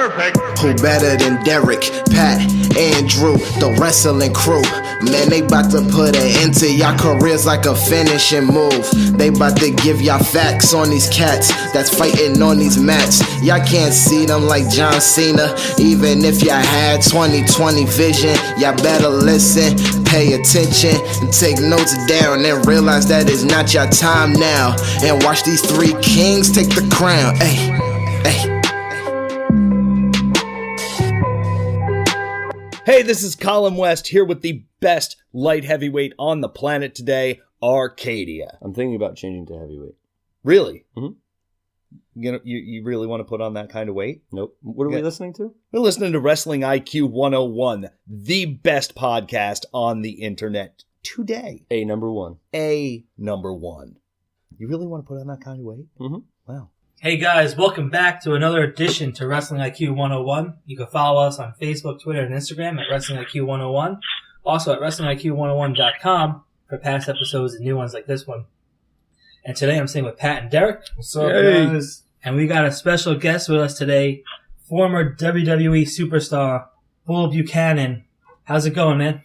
Perfect. Who better than Derek, Pat, Andrew, the wrestling crew? Man, they bout to put an end to y'all careers like a finishing move. They bout to give y'all facts on these cats that's fighting on these mats. Y'all can't see them like John Cena. Even if y'all had 20/20 vision, y'all better listen, pay attention, and take notes down and realize that it's not your time now. And watch these three kings take the crown. Hey, hey. Hey, this is Colin West here with the best light heavyweight on the planet today, Arcadia. I'm thinking about changing to heavyweight. Really? Mm-hmm. You really want to put on that kind of weight? Nope. What are we listening to? We're listening to Wrestling IQ 101, the best podcast on the internet today. A number one. You really want to put on that kind of weight? Mm-hmm. Wow. Hey guys, welcome back to another edition to Wrestling IQ 101. You can follow us on Facebook, Twitter, and Instagram at Wrestling IQ 101. Also at WrestlingIQ101.com for past episodes and new ones like this one. And today I'm sitting with Pat and Derek. What's up, guys? And we got a special guest with us today, former WWE Superstar Bull Buchanan. How's it going, man?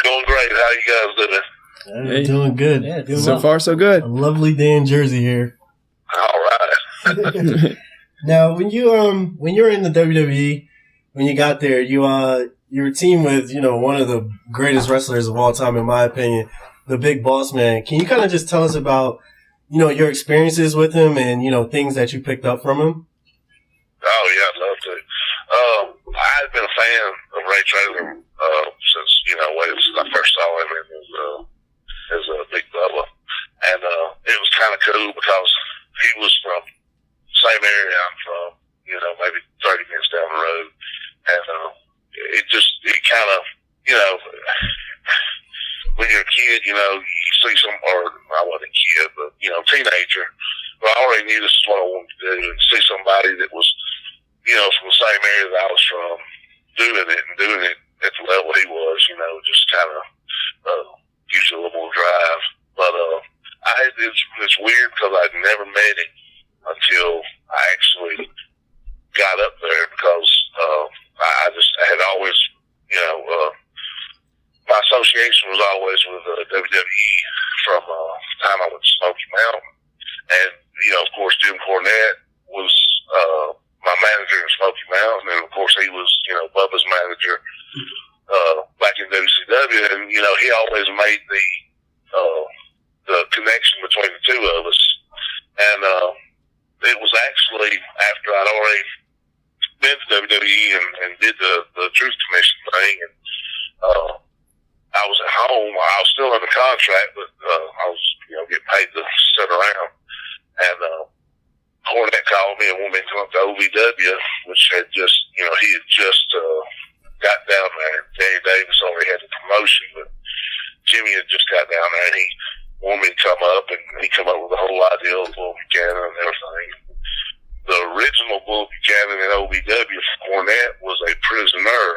Going great. How you guys doing? Hey. Doing good. Yeah, doing So well. far, so good. A lovely day in Jersey here. All right. Now, when you were in the WWE, when you got there, you were teamed with one of the greatest wrestlers of all time, in my opinion, the Big Bossman. Can you kind of just tell us about your experiences with him and things that you picked up from him? Oh yeah, I'd love to. I've been a fan of Ray Traylor since since I first saw him as a Big Bubba, and it was kind of cool because he was from the same area I'm from, maybe 30 minutes down the road. And it kind of, when you're a kid, you see or I wasn't a kid, but, teenager, but I already knew this is what I wanted to do. And see somebody that was, from the same area that I was from, doing it at the level he was, just kind of use a little more drive. But it's weird because I'd never met him until I actually got up there because I had always, my association was always with WWE from the time I went to Smoky Mountain. And, of course, Jim Cornette was my manager in Smoky Mountain. And, of course, he was, Bubba's manager back in WCW. And, he always made the connection between the two of us. And it was actually after I'd already been to WWE and did the Truth Commission thing. And I was at home. I was still under contract, but I was, getting paid to sit around. And Cornette called me and wanted me to come up to OVW, which had just, he had just got down there. Danny Davis already had the promotion, but Jimmy had just got down there, and he wanted me to come up, and he come up with the whole idea of Bull Buchanan and everything. The original Bull Buchanan in OVW for Cornette was a prisoner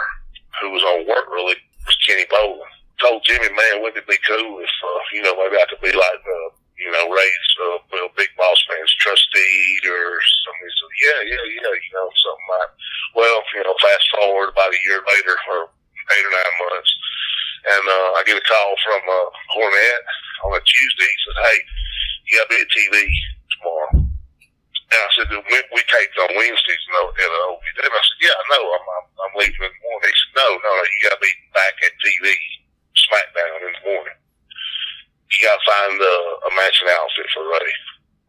who was on work really with Kenny Bolin. Told Jimmy, man, wouldn't it be cool if, maybe I could be like, Ray's Big Bossman's trustee or something. He said, yeah, something like. Well, fast forward about a year later, or 8 or 9 months, and I get a call from Cornette on a Tuesday. He said, hey, you got to be at TV tomorrow. And I said, we taped on Wednesdays at OVW. And I said, yeah, I know, I'm leaving in the morning. He said, no, you got to be back at TV, SmackDown in the morning. You got to find a matching outfit for Ray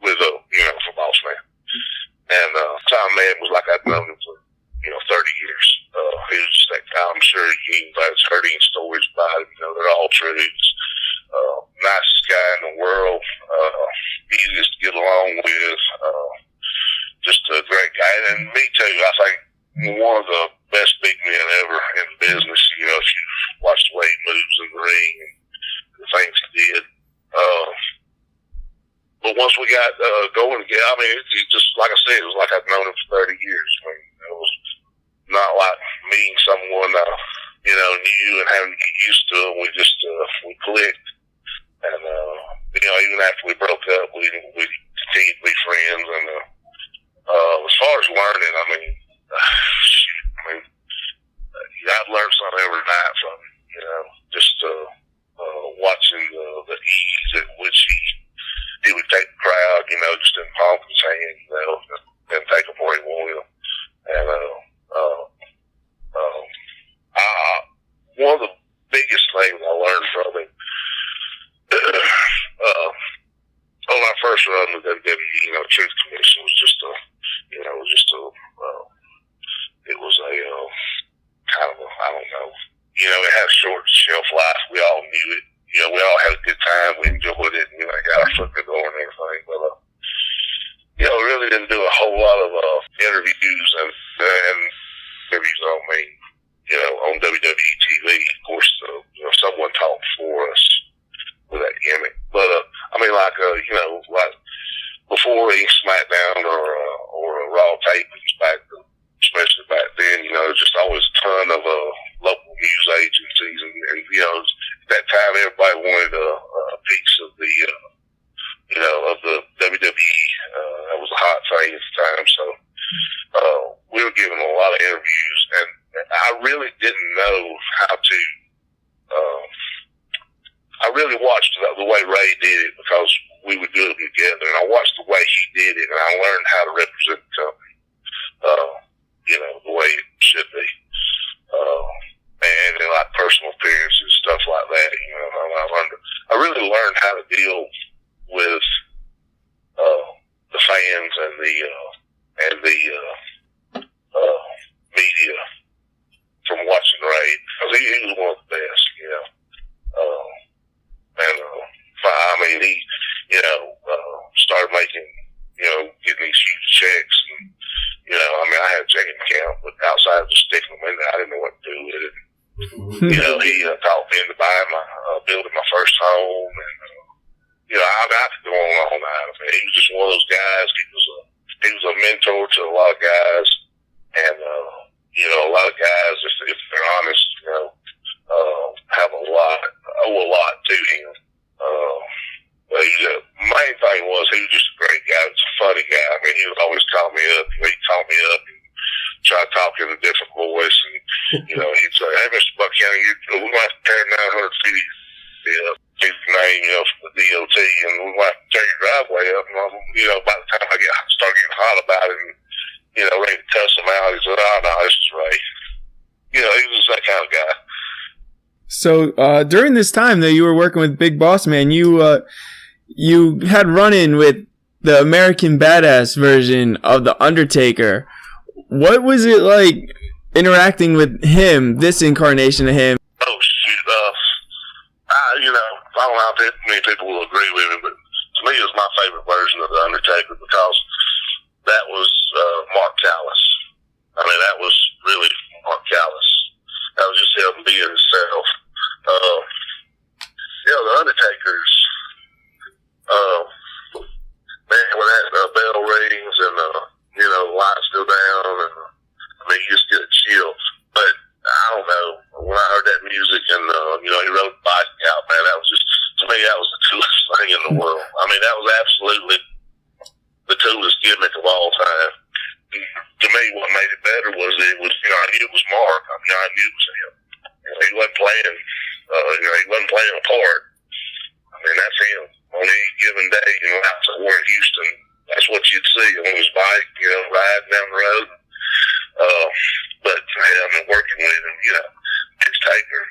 with for Bossman. And Tom Mann was like I'd known him for 30 years. He was just that guy. I'm sure anybody's heard any stories about him. They're all truths. Nicest guy in the world. Easiest to get along with. Just a great guy. And me too. I think one of the best big men ever in the business. If you watch the way he moves in the ring and the things he did. But once we got going again, it just like I said, it was like I'd known him for 30 years. It was not like meeting someone new and having to get used to it. We just we clicked, and even after we broke up, we continued to be friends. And as far as learning, one of the biggest things I learned from him, on my first run with WWE, you know, Truth Commission was just a, you know, it was a kind of a, I don't know, you know, it had a short shelf life. We all knew it. You know, we all had a good time. We enjoyed it. And, you know, got our foot in the door and everything. But, you know, really didn't do a whole lot of interviews and interviews on me, you know, on WWE TV. Of course, you know, someone talked for us with that gimmick. But, I mean, like, you know, like before any SmackDown or a Raw tapings back, especially back then, you know, just always a ton of local news agencies. And you know, at that time, everybody wanted a piece of the, you know, of the WWE. That was a hot thing at the time. So we were given a lot of interviews, and I really didn't know how to. I really watched the way Ray did it because we would do it together, and I watched the way he did it, and I learned how to represent the company, you know, the way it should be. And then like personal appearances, stuff like that, you know, I really learned how to deal with, the fans and the media from watching Ray, because he was one of the best, you know. I mean, he, you know, started making, you know, getting these huge checks. And, you know, I mean, I had a checking account, but outside of just sticking them in there, I didn't know what to do with it. You know, he talked me into buying building my first home. And, you know, I could go on and on. I mean, he was just one of those guys. He was a mentor to a lot of guys. And, you know, a lot of guys, if they're honest, you know, owe a lot to him. But the main thing was he was just a great guy. He was a funny guy. I mean, he would always call me up. He'd call me up and try to talk in a different voice. And, you know, he'd say, "Hey, Mr. Buchanan, we might have to tear 900 feet his name, you know, from the DOT, and we might have to tear your driveway up." And, you know, by the time I started getting hot about it and, you know, ready to cuss him out, he said, "Oh, no, this is Ray." You know, he was just that kind of guy. So during this time that you were working with Big Bossman, you had run-in with the American Badass version of The Undertaker. What was it like interacting with him, this incarnation of him? Oh, shoot. You know, I don't know how many people will agree with me, but to me, it's my favorite version of The Undertaker because that was Mark Callis. I mean, that was really Mark Callis. That was just him being himself. You know, The Undertaker's, man, when that bell rings and, you know, the lights go down, and I mean, you just get a chill. But I don't know, when I heard that music and, you know, he rode the bike out, man, that was just, to me, that was the coolest thing in the world. I mean, that was absolutely the coolest gimmick of all time. To me, what made it better was you know, I knew it was Mark. I mean, I knew it was him. You know, he wasn't playing, you know, he wasn't playing a part. I mean, that's him. On any given day, you know, out somewhere in Houston, that's what you'd see on his bike, you know, riding down the road. But, man, I've been working with him, you know, it's Taker.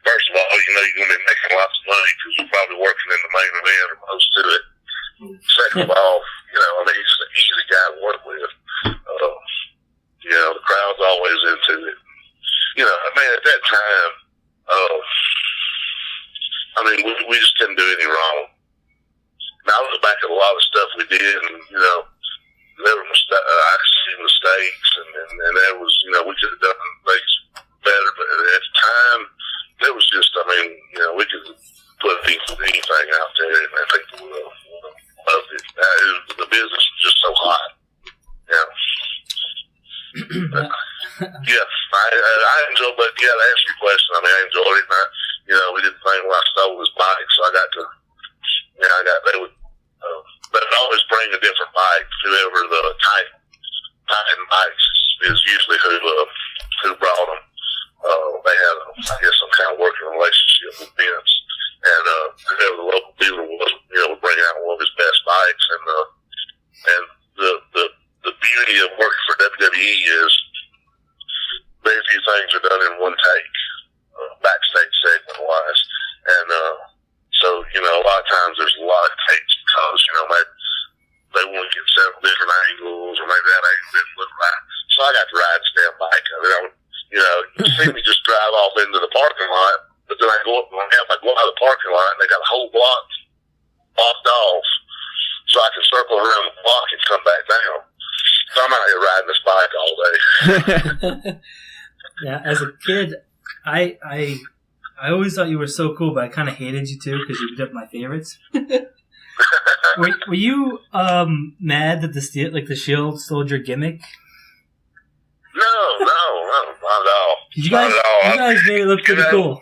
First of all, you know, you're going to be making lots of money because you're probably working in the main event or most of it. Second of all, you know, I mean, he's an easy guy to work with. You know, the crowd's always into it. You know, man, at that time, I mean, we just didn't do anything wrong. Now, I look back at a lot of stuff we did, and, you know, there were I see mistakes, and there was, you know, we could have done things better, but at the time, there was just, I mean, you know, we could put anything out there, and people loved it. The business was just so hot. Yeah. Yeah, I enjoyed, but yeah, to answer your question, I mean, I enjoyed it. And you know, we did the thing where I stole his bike, so I got to, you know, they would, but it always bring a different bike. Whoever the Titan bikes is usually who brought them. They had, I guess, some kind of working relationship with Vince, and whoever the local dealer was, you know, would bring out one of his best bikes, and the beauty of working for WWE is there's these things are done in one take, backstage segment wise, and so a lot of times there's a lot of takes because maybe they want to get several different angles, or maybe that angle didn't look right. So I got to ride and stand by it. You see me just drive off into the parking lot, but then I go up and I go out of the parking lot and they got a whole block blocked off, so I can circle around the block and come back down. So I'm out here riding this bike all day. Yeah, as a kid, I always thought you were so cool, but I kind of hated you too because you were my favorites. Were you mad that the Shield stole your gimmick? No, not at all. You guys made it look pretty cool.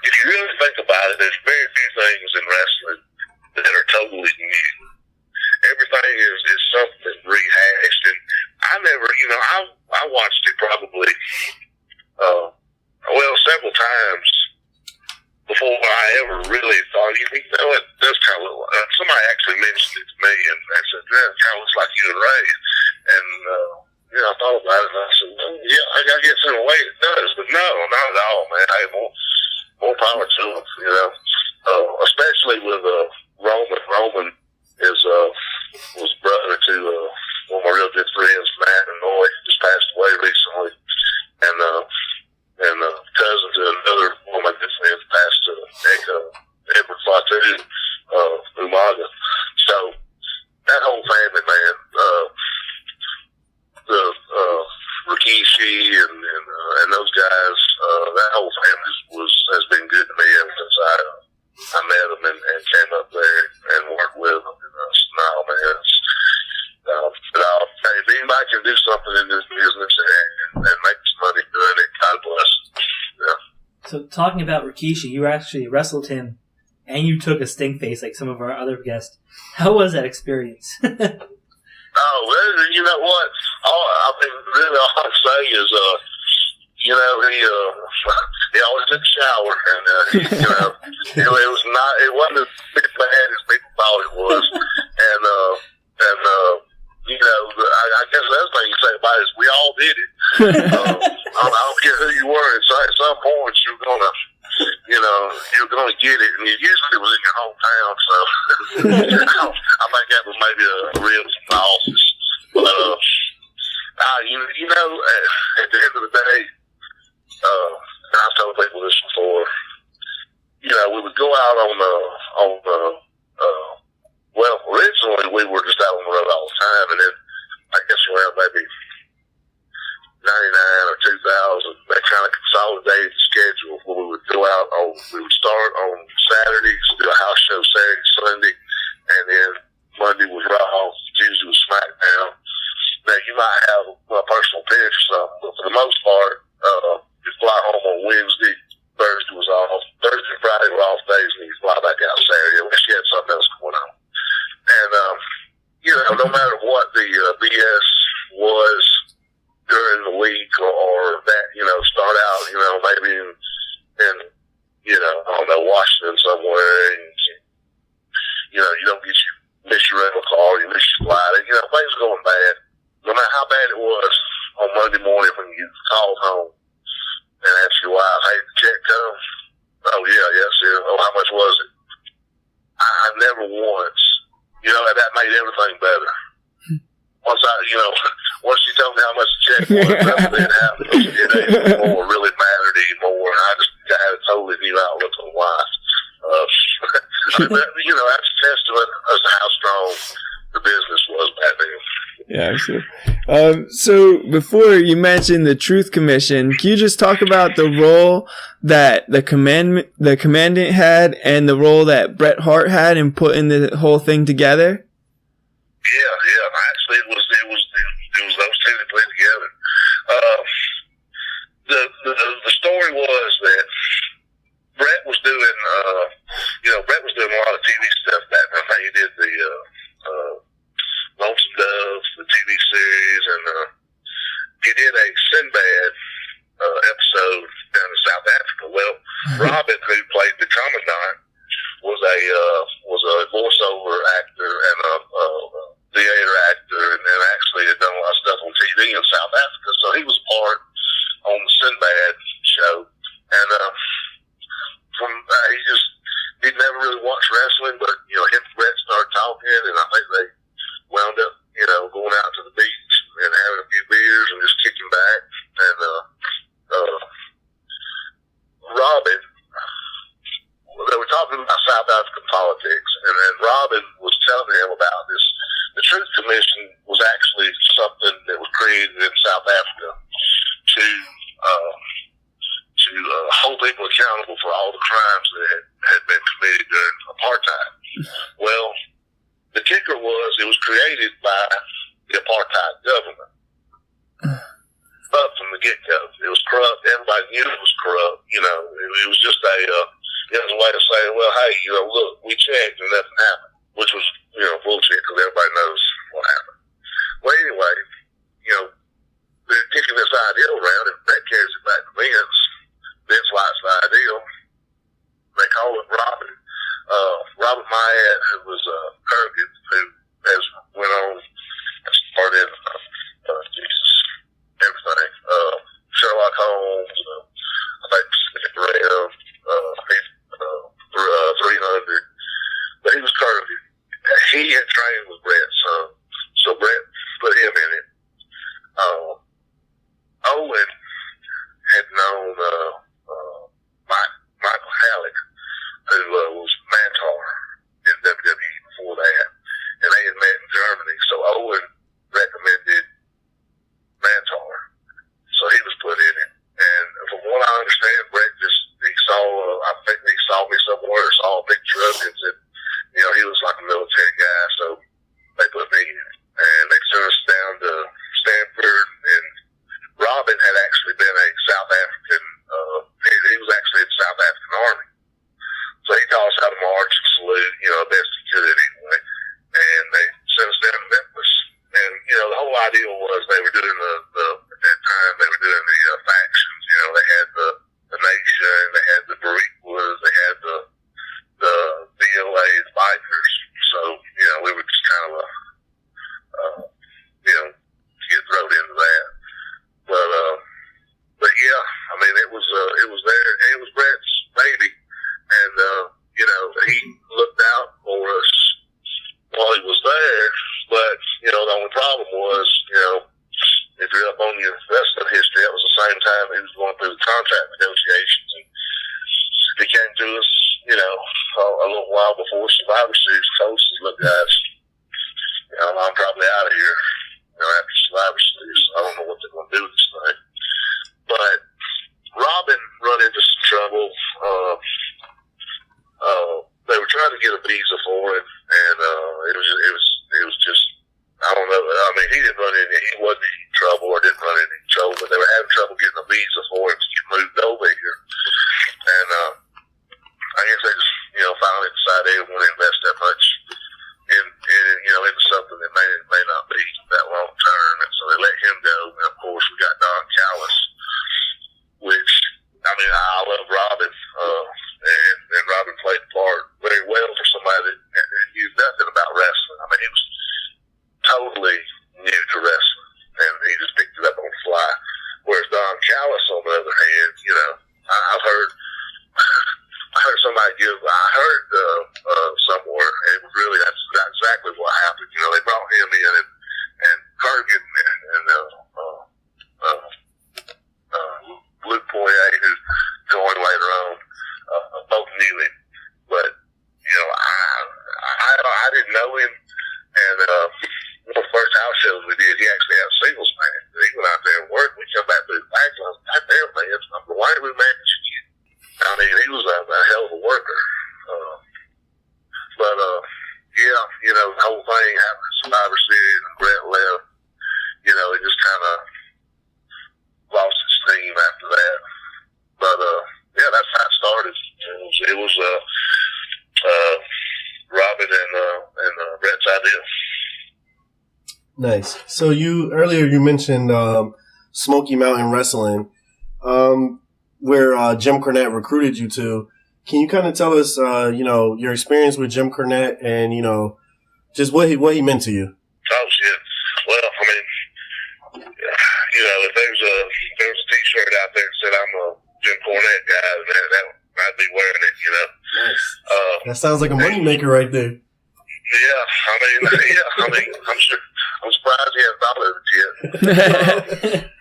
If you really think about it, there's very few things in wrestling that are totally new. Everything is something rehashed, and I never, I watched it probably, several times before I ever really thought, it does kind of look like, somebody actually mentioned it to me, and I said, that kind of looks like you and Ray, and, I thought about it, and I said, well, yeah, I guess in a way it does, but no, not at all, man. Hey, more power to them, especially with Roman. Roman was brother to one of my real good friends, Matt and Noy, just passed away recently, and cousin to another one of my good friends passed Edward Fatu, Umaga. So that whole family, man, the Rikishi and those guys, that whole family has been good to me ever since I met them and came up there and worked with them. And man, if anybody can do something in this business and make some money doing it, God bless them. Yeah. So talking about Rikishi, you actually wrestled him, and you took a stink face like some of our other guests. How was that experience? Oh, well, you know what? Really all I say is, he always took a shower, and it wasn't as bad as people thought it was, and I guess the other thing you say about it is we all did it. I don't care who you were. At some point, you're gonna get it, and usually it was in your hometown. So I think that was maybe a real analysis. But at the end of the day, and I've told people this before, we would go out originally we were just out on the road all the time, and then I guess around maybe 99 or 2000, that kind of consolidated schedule where we would go out we would start on Saturdays, do a house show Saturday, Sunday, and then Monday was Raw, Tuesday was SmackDown. Now you might have a personal pitch or something, but for the most part, you fly home on Wednesday, Thursday was off, Thursday and Friday were off days, and you fly back out Saturday unless you had something else going on. And, no matter what the BS was during the week or that, start out, maybe in Washington somewhere, and, you don't miss your rental car, you miss your flight, and, things are going bad. No matter how bad it was on Monday morning when you called home and asked your wife, hey, the check come? Oh, yeah, yes, yeah. Oh, how much was it? I never once, that made everything better. Once she told me how much the check was, that's when it happened. It ain't really mattered anymore, and I just had a totally new outlook on life. That's a testament as to how strong the business was back then. Yeah, absolutely. So before you mentioned the Truth Commission, can you just talk about the role that the commandant had and the role that Bret Hart had in putting the whole thing together? Yeah. Actually, it was those two that put it together. The story was that Bret was doing a lot of TV stuff back then. He did the Lonesome Dove, the TV series, and he did a Sinbad episode down in South Africa. Well, Robin, who played the Commandant, was a voiceover actor and a theater actor and an created by the apartheid government. Up from the get-go. It was corrupt. Everybody knew it was corrupt. You know, it was just it was a way to say, well, hey, you know, look, we checked and nothing happened, which was, you know, bullshit because everybody knows what happened. Well, anyway, you know, they're kicking this idea around and that carries it back to Vince. Vince likes the idea. They call it Robin. Robert Myatt, who was Kurgan, who has went on and started Jesus, everything. Sherlock Holmes, I think Pacific Rim, 300. But he was Kurgan. He had trained with Bret, so Bret put him in it. Owen had known Michael Halleck, who was Mantar in WWE before that, and they had met in Germany. So Owen recommended Mantar, so he was put in it. And from what I understand, Bret he saw, I think he saw me somewhere, saw a picture of him, and said, you know, he was like a military guy, so they put me in it. And they sent us down to Stanford, and Robin had actually been a South African, he was actually in the South African Army. So he taught us how to march and salute, you know, best he could anyway. And they sent us down to Memphis. And, you know, the whole idea was they were doing at that time, they were doing the factions. You know, they had the Nation, they had the Bariquas, they had the BLA, the Bikers. So, you know, we were just kind of you know, get thrown into that. But yeah, I mean, it was there. It was Bret's baby. And, you know, he looked out for us while he was there. But, you know, the only problem was, you know, if you're up on your wrestling history, that was the same time he was going through the contract negotiations. And he came to us, you know, a little while before Survivor Series. Coach says, look, guys, you know, I'm probably out of here, you know, after Survivor Series. I don't know what they're going to do with this thing. But Robin run into some trouble. They were trying to get a visa for him, and it was just, I don't know. I mean, he wasn't in trouble or didn't run into trouble, but they were having trouble getting a visa for him to get moved over here. And I guess they just, you know, finally decided they didn't want to invest that much in you know, into something that may not be that long term, and so they let him go. And of course, we got Don Callis, which, I mean, I love Robin, and Robin played the part very well for somebody that knew nothing about wrestling. I mean, he was totally new to wrestling, and he just picked it up on the fly. Whereas Don Callis, on the other hand, you know, I heard somebody I heard somewhere, and it was really, that's exactly what happened. You know, they brought him in, and Kurgan and Luke Poirier, who joined later on, both knew him. But, you know, I didn't know him, and one of the first house shows we did, he actually had a singles match. He went out there and worked. We come back through the back, and I was like, damn, man, I'm the White Room man. I mean, he was a hell of a worker. But yeah, you know, the whole thing happened at Survivor Series, and Bret left. You know, it just kind of lost its steam after that. But yeah, that's how it started. It was Robin and Bret's idea. Nice. So earlier you mentioned Smoky Mountain Wrestling, where Jim Cornette recruited you to. Can you kind of tell us, you know, your experience with Jim Cornette and, you know, just what he meant to you? Oh shit! Well, I mean, you know, if there was a T-shirt out there that said I'm a Jim Cornette guy, then I'd be wearing it. You know. Nice. That sounds like a moneymaker right there. Yeah, I mean, I'm sure. I'm surprised he hasn't thought of it yet.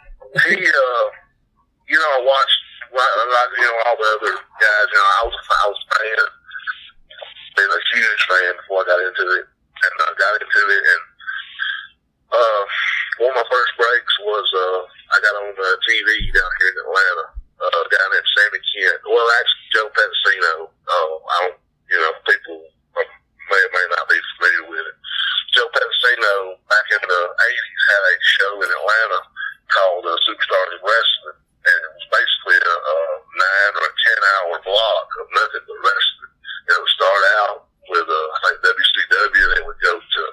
You know, I watched, like, you know, all the other guys. You know, I was a fan, been a huge fan before I got into it, and one of my first breaks was I got on TV down here in Atlanta. A guy named Sammy Kent. Well, actually, Joe Pedicino. I don't, you know, people may or may not be familiar with it. Joe Pedicino back in the 80s, had a show in Atlanta called Superstar Bull Wrestling, and it was basically a 9 or a 10-hour block of nothing but wrestling. It would start out with, I think, WCW, and it would go to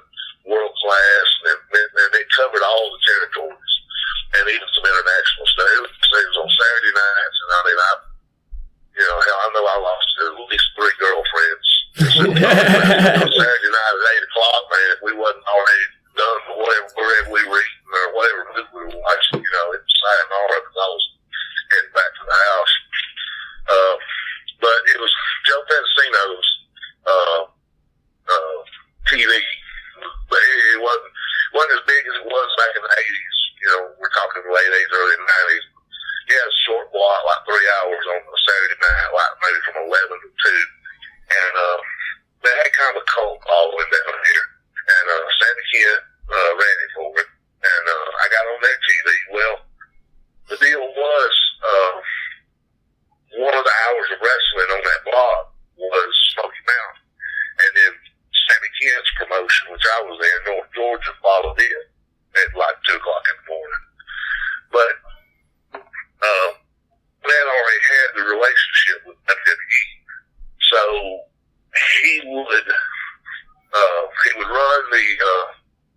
World Class, and it covered all the territories, and even some international stuff. It was on Saturday nights, and I mean, hell, I know I lost at least 3 girlfriends. On Saturday night at 8 o'clock, man, if we wasn't already done whatever we were eating or whatever we were watching, it was sayonara because I was heading back to the house. But it was Joe Pedicino's TV. But it wasn't as big as it was back in the 80s. We're talking late 80s, early 90s. He had a short block, like 3 hours on a Saturday night, like maybe from 11 to 2. And they had kind of a cult following down here. And Sammy Kent ran it for it. And I got on that TV. Well, the deal was one of the hours of wrestling on that block was Smoky Mountain. And then Sammy Kent's promotion, which I was in, North Georgia, followed it at like 2 o'clock in the morning. But Brad already had the relationship with WWE. So he would run the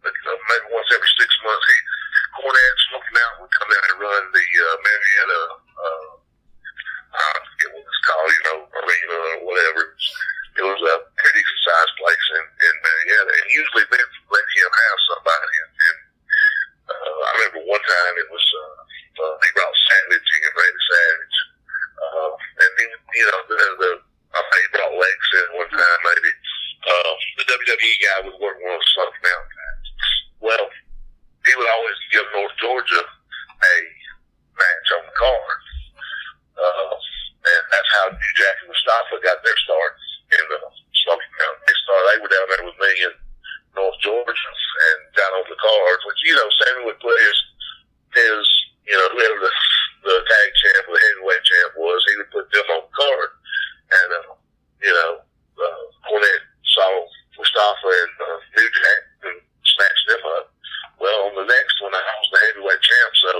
maybe once every 6 months. Cornette, Smoky Mountain would come down and run the Marietta, I forget what it's called, arena or whatever. It was a pretty decent sized place in Marietta, and usually Vince would let him have somebody. And I remember one time it was he brought Savage in, Randy Savage, and then I think he brought Lex in one time maybe. The WWE guy was working one of the Smoky Mountain guys. Well, he would always give North Georgia a match on the card. And that's how New Jack and Mustafa got their start in the Smoky Mountain. They were down there with me in North Georgia and got on the cards, which, Sammy would put his whoever the tag champ or the heavyweight champ was, he would put them on the card. And, Cornette saw Mustafa and New Jack and snatched them up. Well, on the next one, I was the heavyweight champ, so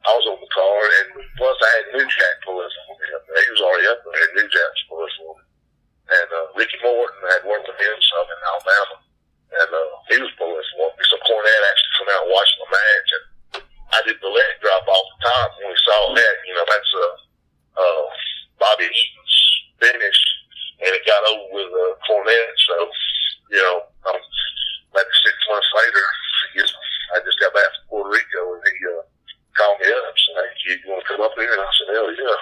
I was on the card, and plus I had New Jack pulling for me up there. He was already up there, and New Jack was pulling for me. And Ricky Morton had worked with him some in Alabama, and he was pulling for me. So Cornette actually come out and watched the match, and I did the leg drop off the top. When we saw that, that's Bobby Eaton's finish, and it got over with Cornette. So, maybe 6 months later, I just got back from Puerto Rico, and he called me up and said, "Hey, you want to come up here?" And I said, "Hell yeah."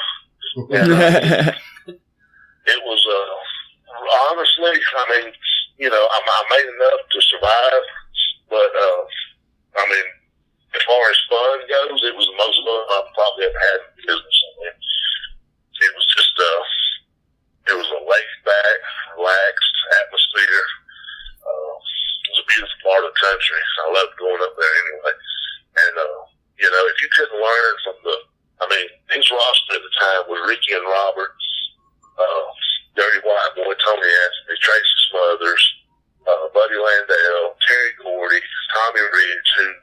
And it was, honestly, I made enough to survive, but, as far as fun goes, it was the most fun I've probably ever had in business. It was just, it was a laid-back, relaxed atmosphere. It was a beautiful part of the country. I loved going up there anyway. And, if you couldn't learn from his roster at the time was Ricky and Robert, Dirty White Boy, Tony Anthony, Tracy Smothers, Buddy Landell, Terry Gordy, Tommy Ridge, and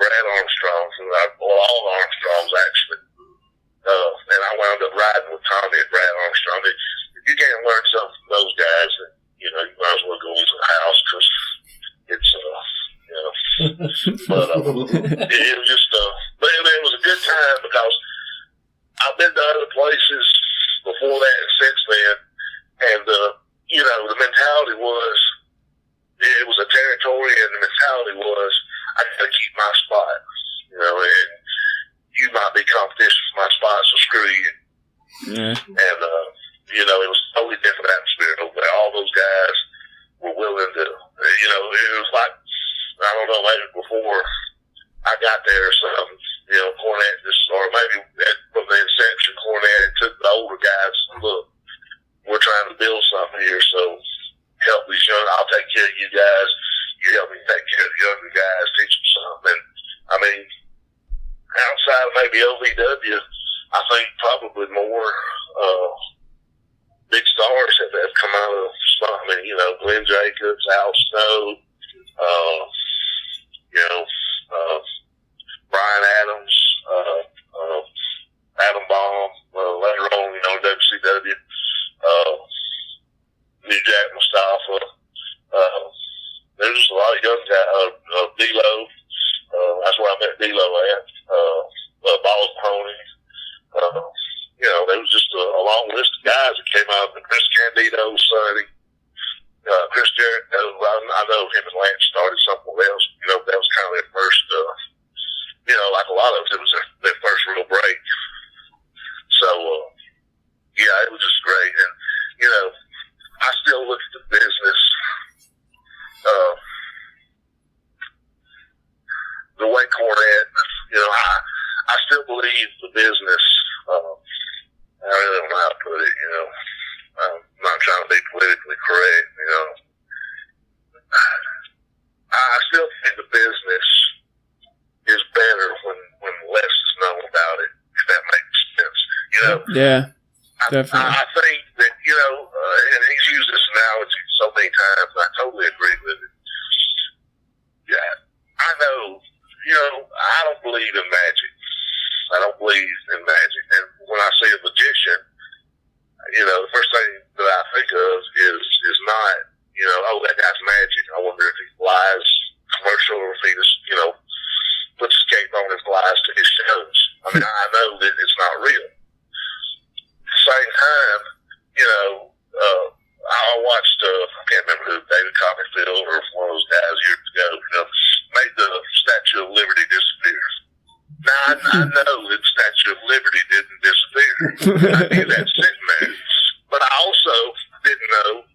Brad Armstrong, all the Armstrongs actually. And I wound up riding with Tommy and Brad Armstrong. If you can't learn something from those guys, then, you might as well go into the house, because it's, but it was just, but it was a good time, because I've been to other places before that and since then, and, the mentality was, it was a territory, and the mentality was, I gotta keep my spot, and you might be competition for my spot, so screw you. Yeah. And, it was a totally different atmosphere over there. All those guys were willing to, it was like, I don't know, maybe before I got there or something, Cornette or maybe from the inception, Cornette took the older guys and look, we're trying to build something here, so help these I'll take care of you guys, you help me take care of the younger guys, teach them something. And, outside of maybe OVW, I think probably more big stars have come out of, Glenn Jacobs, Al Snow, the way Cornette, I still believe the business. I really don't know how to put it. I'm not trying to be politically correct. I still think the business is better when less is known about it. If that makes sense. Yeah, definitely. I think that and he's used this analogy so many times. And I totally agree with it. Yeah, I know. I don't believe in magic. I don't believe in magic. And when I say a magician, the first thing that I think of is not, oh, that guy's magic. I wonder if he flies commercial or if he just, puts his cape on and flies to his shows. I mean, I know that it's not real. At the same time, I watched, I can't remember who, David Copperfield or one of those guys years ago, made the Statue of Liberty disappear. Now, I know that the Statue of Liberty didn't disappear. I knew that sitting there. But I also didn't know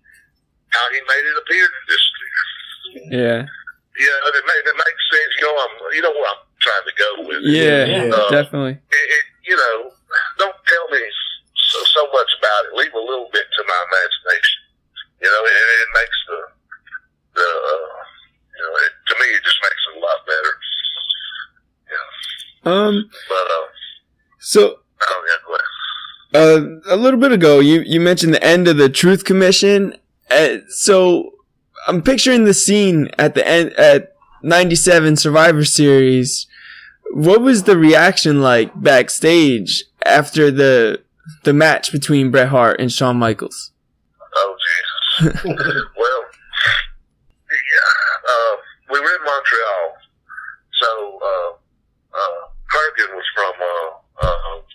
how he made it appear to disappear. Yeah. It makes sense. You know where I'm trying to go with it. Yeah, definitely. Don't tell me so much about it. Leave a little bit to my imagination. It makes to me, it just makes it a lot better. So, a little bit ago, you mentioned the end of the Truth Commission. So, I'm picturing the scene at the end at 97 Survivor Series. What was the reaction like backstage after the match between Bret Hart and Shawn Michaels? Oh, Jesus. Well, we were in Montreal. So, Kurgan was from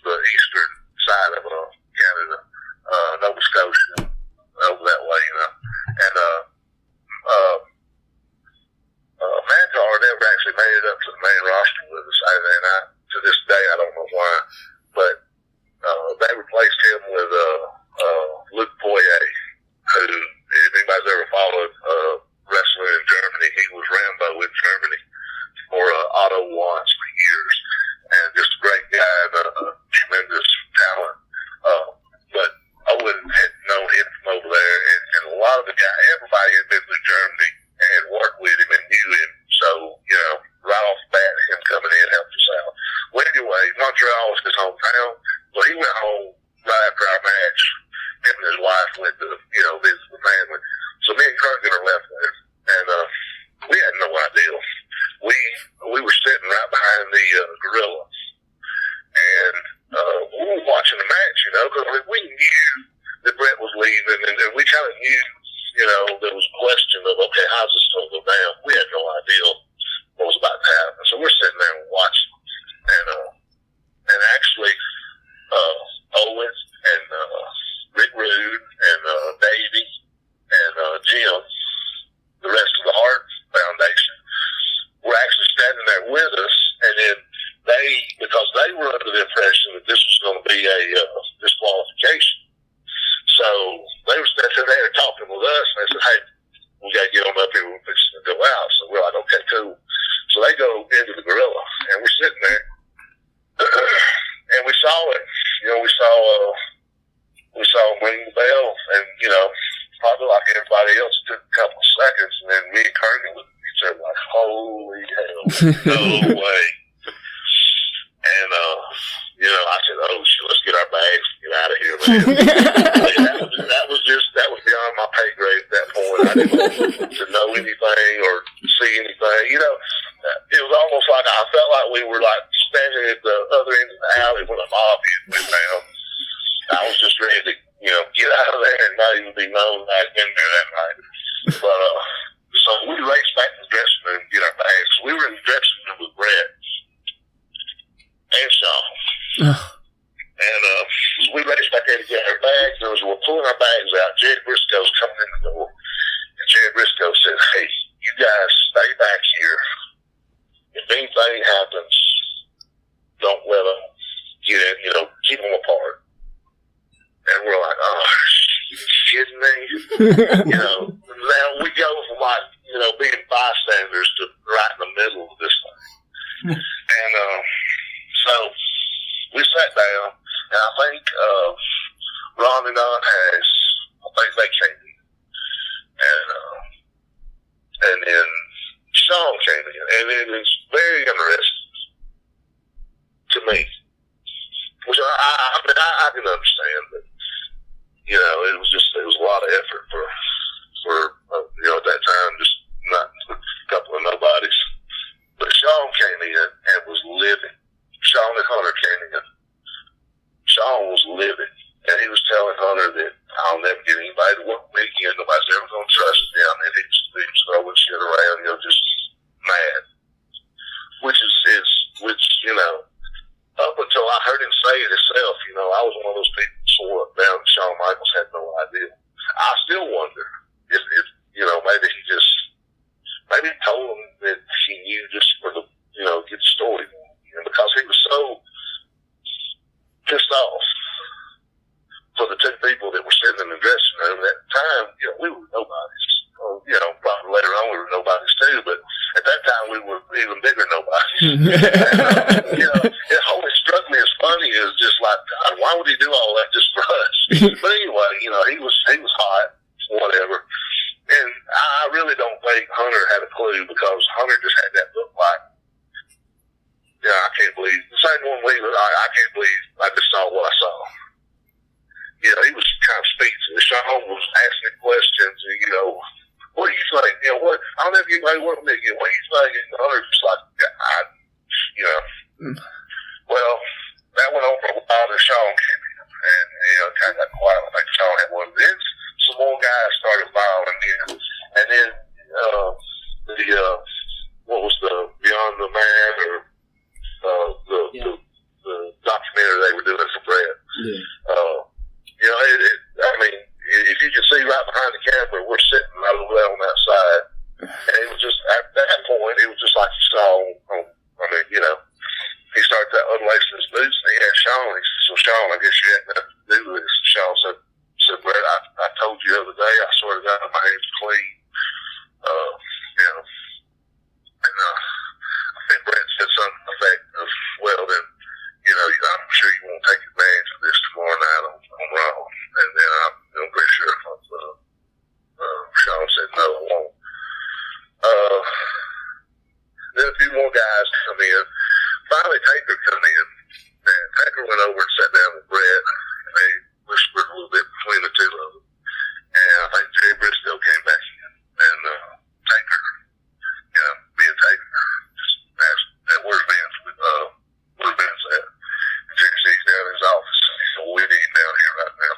the eastern side of Canada, Nova Scotia, over that way, And Mantar never actually made it up to the main roster with us. And to this day, I don't know why, but they replaced him with Luke Poirier, who, if anybody's ever followed wrestling in Germany, he was Rambo in Germany for Otto Watts for years, and just a great guy and a tremendous talent. But Owen had known him from over there, and a lot of the guys, everybody had been to Germany and worked with him and knew him. So, right off the bat, him coming in helped us out. Well, anyway, Montreal was his hometown, so he went home right after our match. Him and his wife went to, visit the family. So me and Kurgan are left there, and we had no idea. We were sitting right behind the gorilla, and we were watching the match, because we knew that Bret was leaving, and we kind of knew, there was a question of, okay, how's this going to go down? We had no idea what was about to happen. So we're sitting there and watching, and actually, Owen and Rick Rude and Davey and Jim, the rest of the Hart Foundation, were actually standing there with us, and then because they were under the impression that this was going to be a disqualification, so they were standing there talking with us, and they said, hey, we got to get on up here, we're fixing to go out. So we're like, okay, cool. So they go into the gorilla, and we're sitting there, and we saw it. We saw him ring the bell, and, probably like everybody else, it took a couple of seconds, and then me and Kurgan looked at each other like, holy hell, no way. And, I said, oh, shit, let's get our bags and get out of here, man. that was beyond my pay grade at that point. I didn't want to know anything or see anything. It was almost like I felt like we were like standing at the other end of the alley when a mob went down. I was just ready to, get out of there and not even be known that I'd been there that night. But, so we raced back to the dressing room to get our bags. We were in the dressing room with Bret and Shawn. And so we raced back there to get our bags. We're pulling our bags out. Jerry Briscoe's coming in the door. And Jerry Briscoe said, hey, you guys stay back here. If anything happens, don't let them get in, keep them apart. And we're like, oh, you kidding me? Now we go from being bystanders to right in the middle of this thing. And so we sat down, and I think Ron and Don Harris, I think they came in. And then Sean came in, and it was very interesting to me, which I can understand, but it was a lot of effort for at that time, just not a couple of nobodies. But Sean came in and was living. Sean and Hunter came in. Sean was living, and he was telling Hunter that I'll never get anybody to work with me again. Nobody's ever going to trust me. I mean, he was throwing shit around, just mad. Which, up until I heard him say it himself, I was one of those people who swore up down that Shawn Michaels had no idea. I still wonder if maybe he told him that he knew just for the, get the story, because he was so pissed off for the two people that were sitting in the dressing room. At the time, we were nobodies. Probably later on we were nobodies too, but at that time we were even bigger nobodies. It always struck me as funny as just like, God, why would he do all that just for us? But anyway, he was hot, whatever. And I really don't think Hunter had a clue, because Hunter just had that look like, I can't believe, the same one I can't believe I just saw what I saw. He was kind of speaking. Sean was asking questions, and, what do you think? I'll never get anybody work with me again. What do you think? And Hunter was like, Well, that went on for a while, and Sean came in, and, kind of got quiet. I think Sean had one. Then some more guys started filing in, and then, what was the Beyond the Man, or, the documentary they were doing for Bret. Yeah. If you can see right behind the camera, we're sitting right over there on that side. And it was just, at that point, it was just like you saw, he started unlacing his boots, and he had Sean. He said, so Sean, I guess you had nothing to do with this. And Sean said, Bret, I told you the other day, I swear to God, my hands are clean. I think Bret said something to the effect of, well, then, I'm sure you won't take advantage of this tomorrow night on Raw. And then I'm pretty sure Sean said, no, I won't. Then a few more guys come in. Finally, Taker come in. And Taker went over and sat down with Bret. And they whispered a little bit between the two of them. And I think Jerry Briscoe came back in. And Taker, being Taker, just asked, where's Vince? Where's Vince at? And Jerry said he's down in his office. He said, well, we need him down here right now.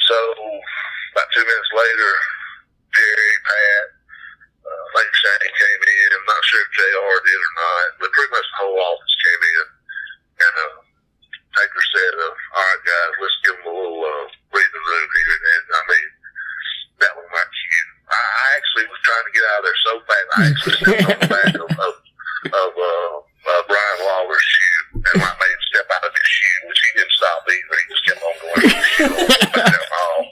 So, about 2 minutes later, Jerry, Pat, I think Shane came in. I'm not sure if JR did or not, but pretty much the whole office came in. And Taker said, all right, guys, let's give them a little breathing room here. And that was my cue. I actually was trying to get out of there so fast. I actually stepped on the back of Brian Lawler's shoe, and I made him step out of his shoe, which he didn't stop either. He just kept on going to his shoe back down the hall.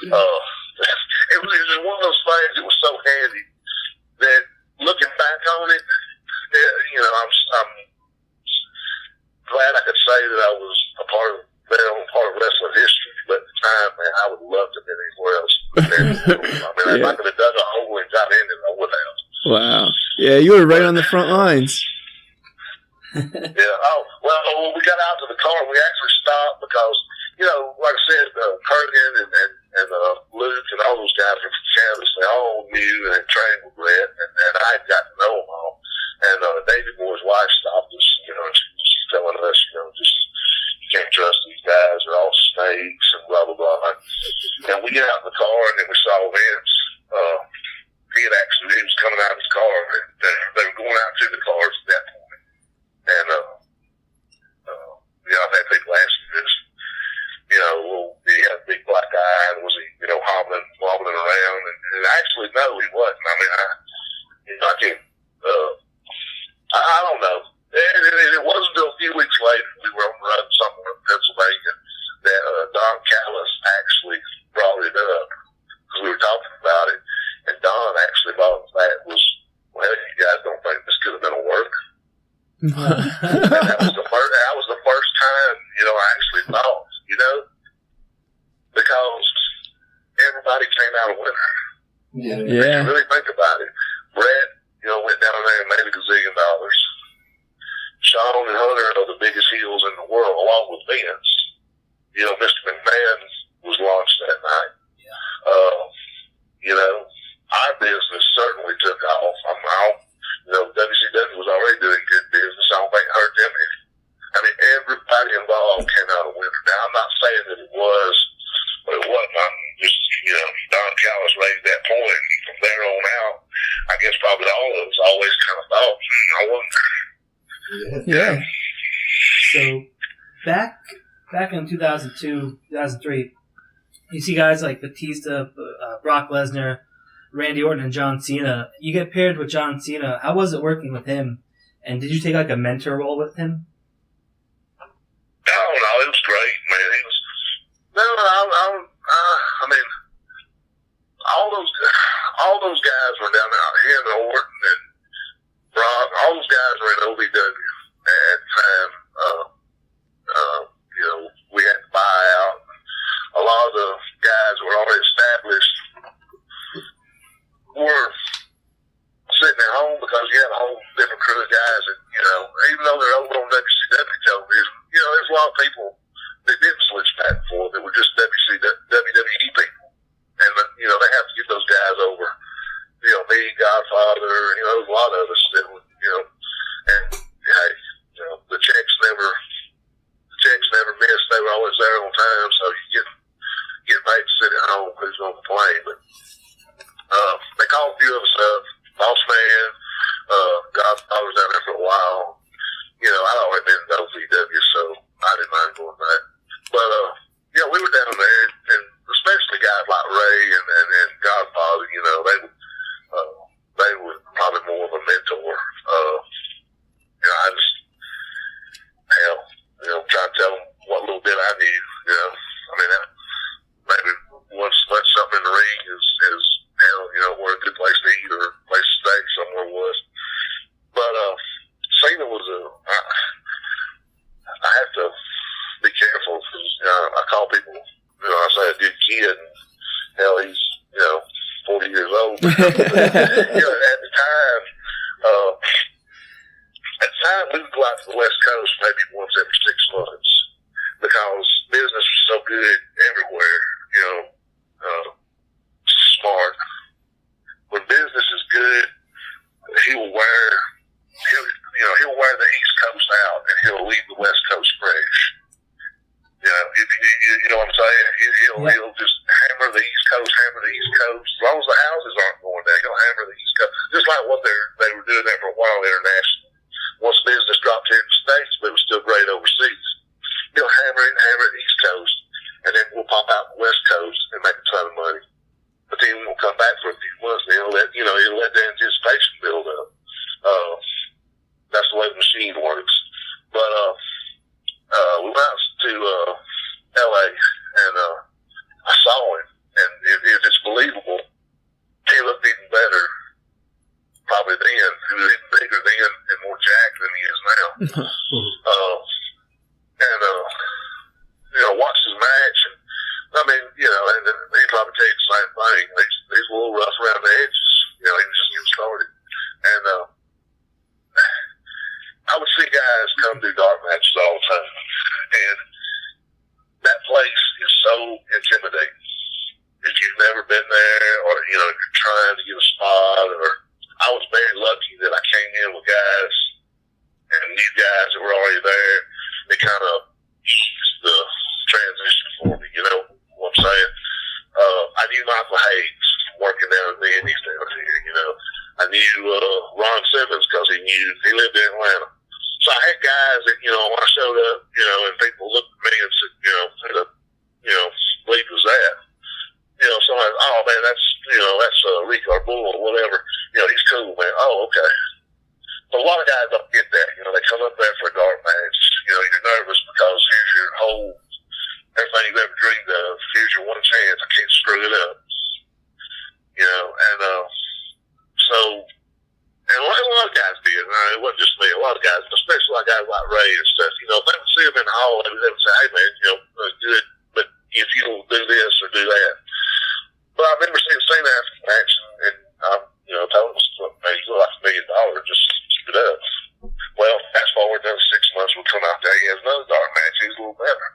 It was just one of those things that was so handy that, looking back on it, I'm glad I could say that I was a part of wrestling history. But at the time, man, I would love to have been anywhere else. If I could have dug a hole and got in it, I would have. Wow. Yeah, you were right on the front lines. Yeah. Oh, well, when we got out to the car, we actually stopped because, like I said, Kurgan and Luke and all those guys from Kansas, they all knew and had trained with Bret, and I had got to know them all. And Davey Boy's wife stopped us, she's telling us, just you can't trust these guys, they're all snakes and blah, blah, blah. And we get out in the car, and then we saw Vince. He was coming out of his car, and they were going out to the cars at that point. And, I've had people ask me this, did he have a big black eye, and was he, wobbling around? And actually, no, he wasn't. I can't, I don't know. It wasn't until a few weeks later, we were on the road somewhere in Pennsylvania, that Don Callis actually brought it up. And that was the first time, I actually thought, because everybody came out a winner. Yeah. If you really think about it, Bret, went down there and made $1 gazillion. Shawn and Hunter are the biggest heels in the world, along with Vince. Mr. McMahon was launched that night. Our business certainly took off. WCW was already doing good business. I don't think it hurt them any. I mean, everybody involved came out a winner. Now, I'm not saying that it was, but it wasn't. I'm just, Don Callis raised that point. And from there on out, I guess probably all of us always kind of thought, I wonder. Yeah. So back in 2002, 2003, you see guys like Batista, Brock Lesnar, Randy Orton, and John Cena. You get paired with John Cena. How was it working with him? And did you take like a mentor role with him? No, it was great, man. He was. I mean, all those guys were down there. Him and Orton and Brock. All those guys were in OVW at the time. We had to buy out. A lot of the guys were already established. Were sitting at home because you had a whole different crew of guys that, even though they're over on WCW television, there's a lot of people that didn't switch back and forth that were just WWE people. And, they have to get those guys over. Me, Godfather, there's a lot of us that would, and, hey, the checks never missed. They were always there on time, so you get paid to sit at home. Who's going to complain? But they called a few of us up. Boss Man, Godfather was down there for a while. I'd already been in OVW, so I didn't mind going back. But, we were down there, and especially guys like Ray and Godfather, they were probably more of a mentor. I just, try to tell them what little bit I knew, I mean, maybe once something in the ring is where a good place to eat or a place to stay somewhere was. But Cena was I have to be careful because I call people, I say a good kid, and hell, he's 40 years old. At the time, we would go out to the West Coast maybe once every 6 months because business was so good everywhere. Smart. When business is good, he'll wear the East Coast out and he'll leave the West Coast fresh. You know what I'm saying? He'll just hammer the East Coast. As long as the houses aren't going down, he'll hammer the East Coast. Just like what they were doing that for a while internationally. Once business dropped here in the States, but it was still great overseas. He'll hammer it East Coast, and then we'll pop out the West Coast and make a ton of money. But then we'll come back for a few months, and he'll let the anticipation build up. That's the way the machine works. But we went out to LA, and I saw him, and if it's believable, he looked even better. Probably then, he was even bigger then and more jacked than he is now. Watched his match, and I mean, and he'd probably tell you the same thing. He's a little rough around the edges. He was just getting started. And I would see guys come do dark matches all the time, and that place is so intimidating. If you've never been there, or if you're trying to get a spot, or I was very lucky that I came in with guys and new guys that were already there. They kind of eased the transition for me, you know what I'm saying? I knew Michael Hayes working down at the Indies down here, I knew Ron Simmons because he lived in Atlanta. So I had guys that, when I showed up, and people looked at me and said, who the bleep was that? So I, oh man, that's Rico or Bull or whatever. He's cool, man. Oh, okay. But a lot of guys don't get that. They come up there for a dark match. You're nervous because here's your whole, everything you've ever dreamed of. Here's your one chance. I can't screw it up. And a lot of guys did. It wasn't just me. A lot of guys, especially like guys like Ray and stuff. You know, if they would see him in the hall, they would say, "Hey, man, you know, good, but if you don't do this or do that." But I remember seeing Cena after the match, and I, you know, told him, "Man, you look like $1 million. Just keep it up." Well, fast forward another 6 months, we'll come out there. He has another dark match. He's a little better.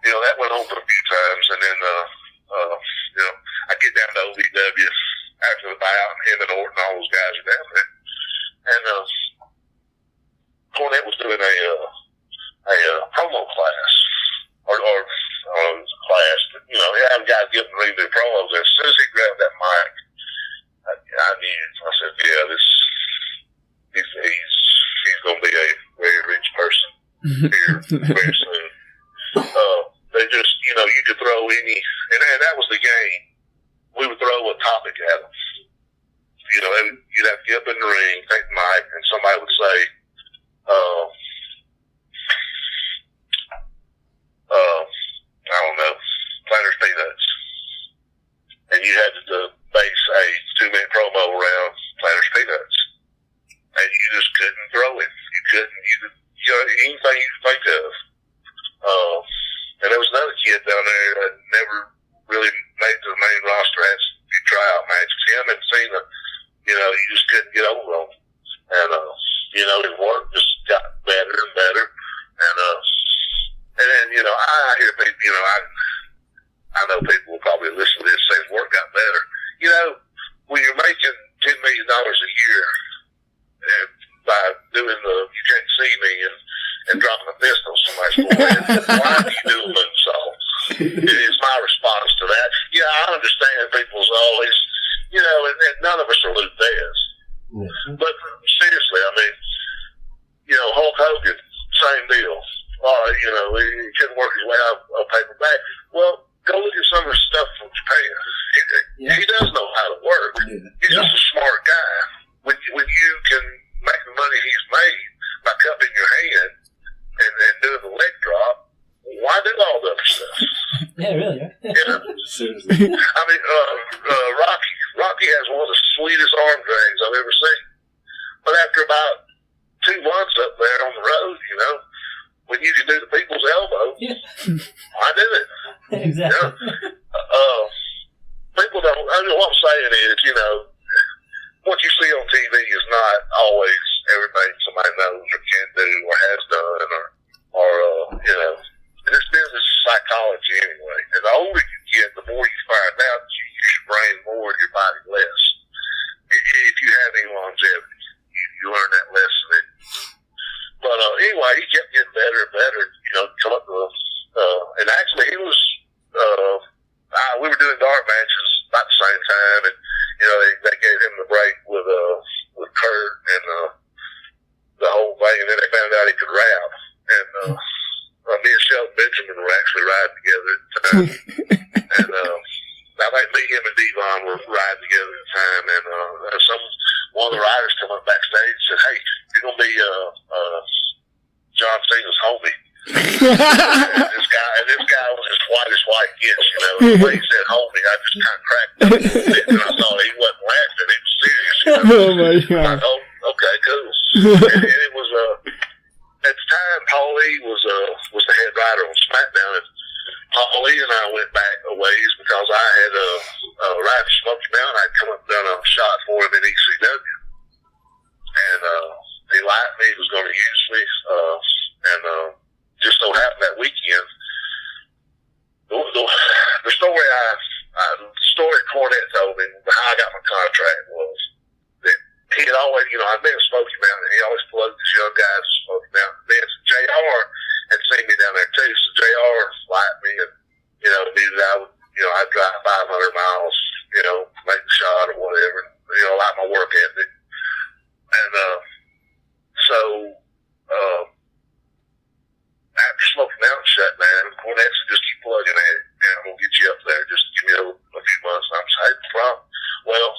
You know, that went on for a few times, and then, you know, I get down to OVW after the buyout, and him and Orton, all those guys are down there. And Cornette was doing a promo class, or it was a class, but, you know, he had guys getting ready to do promos. And as soon as he grabbed that mic, I knew. I said, yeah, he's going to be a very rich person here very soon. They just, you know, you could throw any, and that was the game. We would throw a topic at them. You know, you'd have to get up in the ring, take the mic, and somebody would say, I don't know, Planters Peanuts. And you had to base a 2-minute promo around Planters Peanuts. And you just couldn't throw it. You couldn't, you know, anything you could think of. And there was another kid down there that never really made it to the main roster. Had a few tryout matches. Him and Cena, you know, you just couldn't get over on. And, you know, his work just got better and better. And then, you know, I hear people, you know, I know people will probably listen to this and say his work got better. You know, when you're making $10 million a year and by doing the you can't see me and dropping a fist on somebody's forehead, why do you do a moonsault? It's my response to that. Yeah, I understand people's always, you know, and none of us are Lou Thez. But seriously, I mean, you know, Hulk Hogan, same deal. You know, he couldn't work his way out of a paper bag. Well, go look at some of the stuff from Japan. He does know how to work. He's just a smart guy. When you can make the money he's made by cupping your hand and doing the leg drop, why do all the other stuff? Yeah, really. Yeah. You know? I mean, Rocky has one of the sweetest arm drags I've ever seen. But after about 2 months up there on the road, you know, when you can do the people's elbow, I do it. Exactly. You know? People don't, I mean, what I'm saying is, you know, what you see on TV is not always everything somebody knows or can do or has done or you know, this business is psychology anyway. And the older you get, the more you find out that you use your brain more and your body less. If you have any longevity, you learn that lesson. But anyway, he kept getting better and better. You know, come up with, and actually he was, we were doing dark matches about the same time, and you know they gave him the break with Kurt and the whole thing, and then they found out he could rap, and me and Shelton Benjamin were actually riding together at the time, and I think me, him, and Devon were riding together at the time, and one of the riders come up backstage and said, "Hey, you're gonna be John Cena's homie." and this guy was as white as white gets, you know. The way he said homie, I just kind of cracked up a little bit, and I thought he wasn't laughing; he was serious. You know? Oh my God! Like, oh, okay, cool. and it was at the time, Paulie was the head writer on SmackDown, and Paulie and I went back a ways because I had Ryder Smoky Mountain. I'd come up and done a shot for him in ECW, and he liked me. He was going to use me, and just so happened that weekend, the story Cornette told me how I got my contract was that he had always, you know, I'd been in Smoky Mountain. He always plugged these young guys in Smoky Mountain. Then JR had seen me down there too, so JR liked me, and you know, knew that I would, you know, I'd drive 500 miles, you know, make the shot or whatever, and, you know, like my work ethic. And so after Smoky Mountain shut down, Cornette said, "Just keep plugging at it, and I'm gonna get you up there. Just give me a few months." And I'm saying, "Hey, no problem." Well,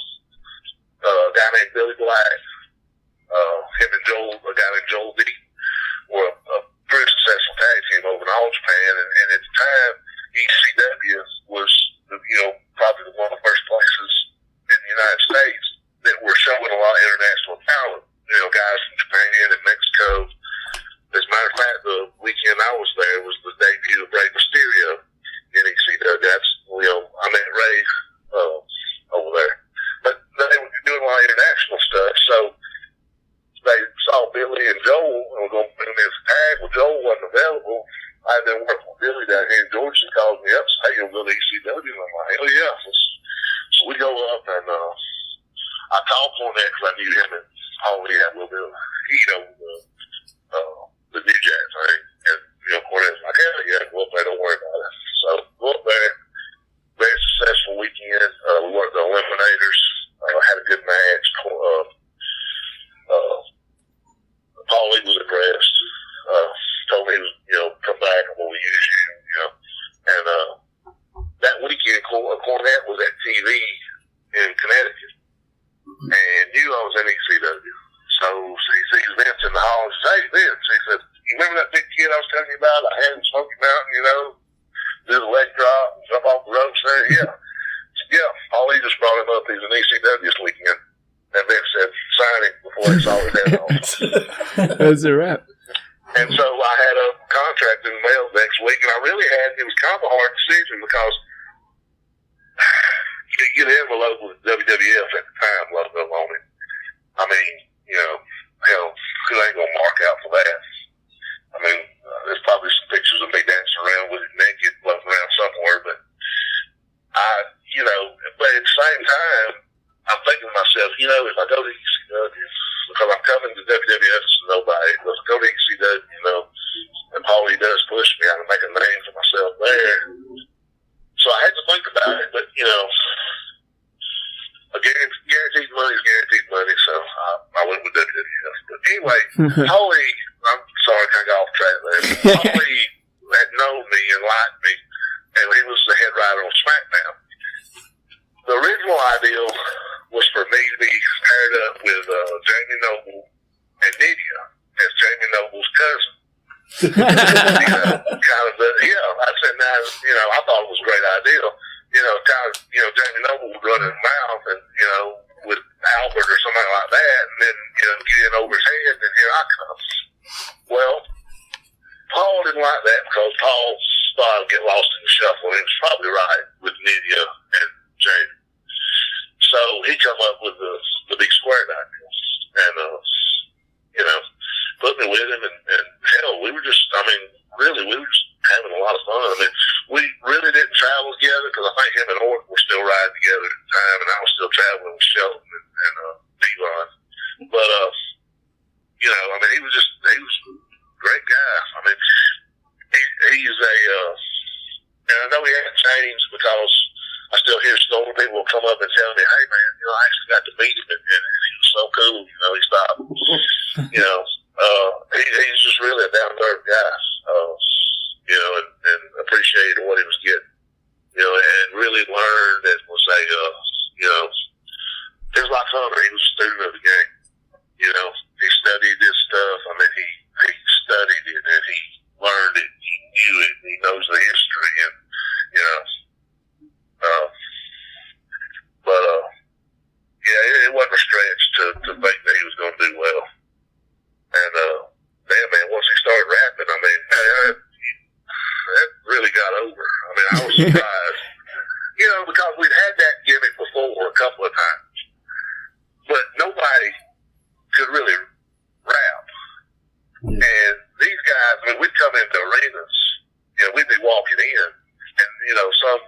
a guy named Billy Black, him and a guy named Joel D, were a pretty successful tag team over in All Japan, and at the time, ECW was, you know, probably one of the first places in the United States that were showing a lot of international talent. You know, guys from Japan and Mexico Joel, and we're going to bring this tag. Well, Joel wasn't available. I had been working with Billy down here in Georgia. He called me up and said, hey, you'll go to ECW. And I'm like, hell yeah. So we go up, and I called Cornette because I knew him and Paulie had a little bit of heat over the New Jack thing. And, Cornette's like, hell yeah, go up there, don't worry about it. So go up there. Very successful weekend. We worked the Eliminators. Had a good match. Paulie was impressed. Told me he was, come back and we'll use you, And that weekend, Cornette was at TV in Connecticut and knew I was in ECW. So he sees Vince in the hall and says, hey, Vince, he said, you remember that big kid I was telling you about? I had in Smoky Mountain, do the leg drop, jump off the ropes there? Yeah. Yeah. Paulie just brought him up. He's in ECW this weekend. And Vince said, sign it before he saw his head off. That's a wrap. And so I had a contract in the mail next week, and it was kind of a hard decision because you get an envelope with WWF at the time logo on it. I mean, hell, who ain't going to mark out for that? I mean, there's probably some pictures of me dancing around with it naked, floating around somewhere, but but at the same time, I'm thinking to myself, if I go to ECW, because I'm coming to WWF as nobody, if I go to ECW, and Paulie does push me, I can make a name for myself there. So I had to think about it, but, guaranteed money is guaranteed money, so I went with WWF. But anyway, Paulie, I'm sorry, I kind of got off track there. Paulie had known me and liked me, and he was the head writer on SmackDown. The original idea was for me to be paired up with Jamie Noble and Nydia as Jamie Noble's cousin. I said, I thought it was a great idea. Jamie Noble would run his mouth and, with Albert or something like that, and then, get in over his head, and here I come. Well, Paul didn't like that because Paul thought I would get lost in the shuffle, and he was probably right with Nydia and Jamie. So he come up with the big square idea, and put me with him, and hell, we were just having a lot of fun. I mean, we really didn't travel together because I think him and Orton were still riding together at the time, and I was still traveling with Shelton and D-Line. But he was a great guy. I mean, he's and I know he hadn't changed because I still hear stories. People will come up and tell me, hey, man, I actually got to meet him, and he was so cool. He stopped. He's just really a down-to-earth guy, and appreciated what he was getting, and really learned and was it was like Hunter. He was a student of the game. He studied this stuff. I mean, he studied it, and he learned it. He knew it. And he knows the history, and it wasn't a stretch to think that he was going to do well. And once he started rapping, I mean, that really got over. I mean, I was surprised, because we'd had that gimmick before a couple of times, but nobody could really rap. Yeah. And these guys, I mean, we'd come into arenas, we'd be walking in, and some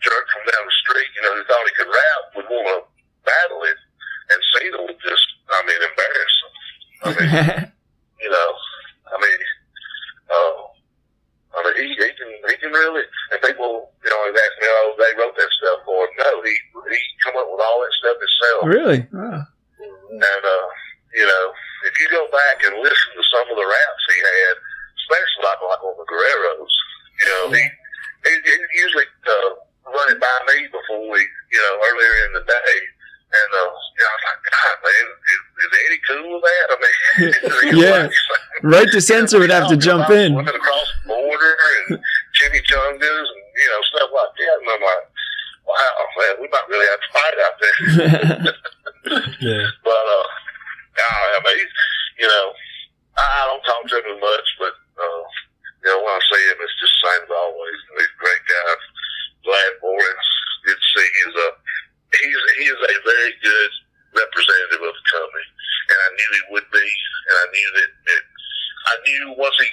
jerk from down the street, who thought he could rap would want to battle it, and Cena would just, embarrass him. He can really, and people, have asked me, they wrote that stuff for him. No, he come up with all that stuff himself. Really? Oh. And, if you go back and listen to some of the raps he had, especially like on the Guerreros, he usually run it by me before we, earlier in the day. And, I was like, God, man, is Eddie cool with that? I mean, yeah. Right to Censor would have to jump in. Women across the border and chimichangas and, stuff like that. And I'm like, wow, man, we might really have to fight out there. Yeah. But, I don't talk to him much, but, when I see him, it's just the same as always. He's a great guy. Glad for him. Good to see he is a very good representative of the company. And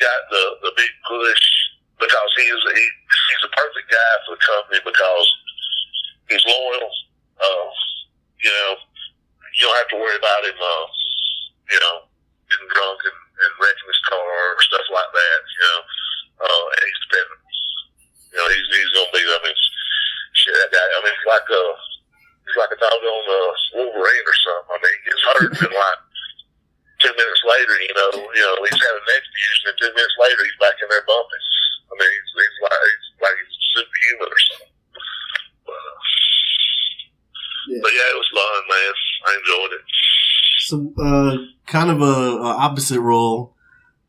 got the big push because he's a perfect guy for the company because he's loyal. You know, you don't have to worry about him, you know, getting drunk and wrecking his car or stuff like that. You know, and he's been, you know, he's gonna be. I mean, shit, that guy. I mean, he's like a doggone Wolverine or something. I mean, he gets hurt and like 2 minutes later, you know, he's had a neck fusion, and 2 minutes later, he's back in there bumping. I mean, he's like he's superhuman or something. But yeah, it was fun, man. I enjoyed it. So, kind of a opposite role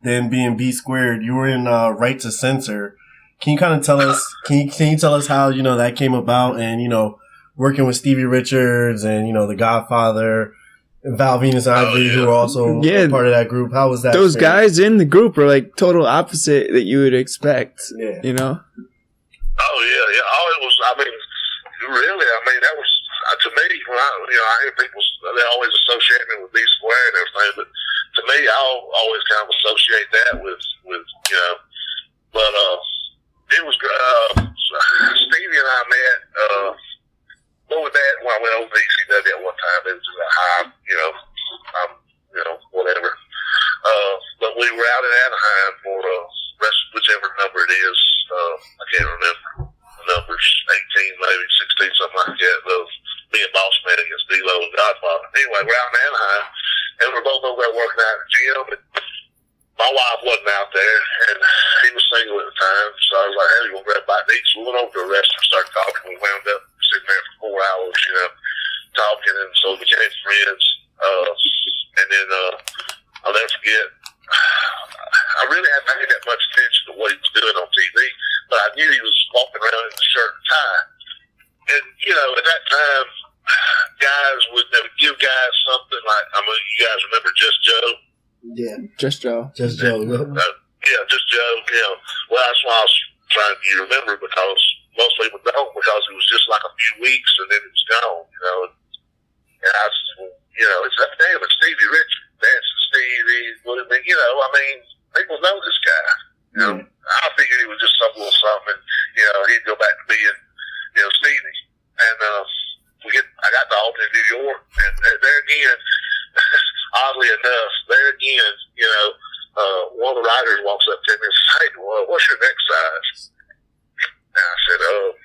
than being B Squared. You were in Right to Censor. Can you kind of tell us? Can you tell us how that came about? And working with Stevie Richards and the Godfather, and Val Venus and Ivory, who are also part of that group. How was that? Those guys in the group are like total opposite that you would expect. Yeah. You know. Oh yeah. Oh, it was. I mean, really. I mean, that was to me. When I hear people, they always associate me with B Square and everything, but to me, I always kind of associate that with But it was Stevie and I met. What was that when I went over to ECW at one time? It was a high, whatever. But we were out in Anaheim for whichever number it is. I can't remember the numbers, 18, maybe 16, something like that. Me and Bossman against D-Lo and Godfather. Anyway, we're out in Anaheim, and we're both over there working out at the gym. And my wife wasn't out there, and he was single at the time. So I was like, hey, you want to grab a bite to eat? So we went over to a restaurant, started talking. We wound up sitting there for 4 hours, talking, and so we became friends. And then I'll never forget, I really hadn't paid that much attention to what he was doing on TV, but I knew he was walking around in a shirt and tie. And, at that time, they would give guys something like, you guys remember Just Joe? Yeah. Just Joe. Just Joe. Yeah, Just Joe, Well, that's why I was trying to get you to remember, because most people don't, because it was just like a few weeks and then it was gone, And I said, it's that damn, it's Stevie Richards, Dancing Stevie, people know this guy. I figured he was just some little something, he'd go back to being, Stevie. And I got the Albany in New York, and there again, oddly enough, one of the writers walks up to me and says, hey, well, what's your next size? And I said, 19,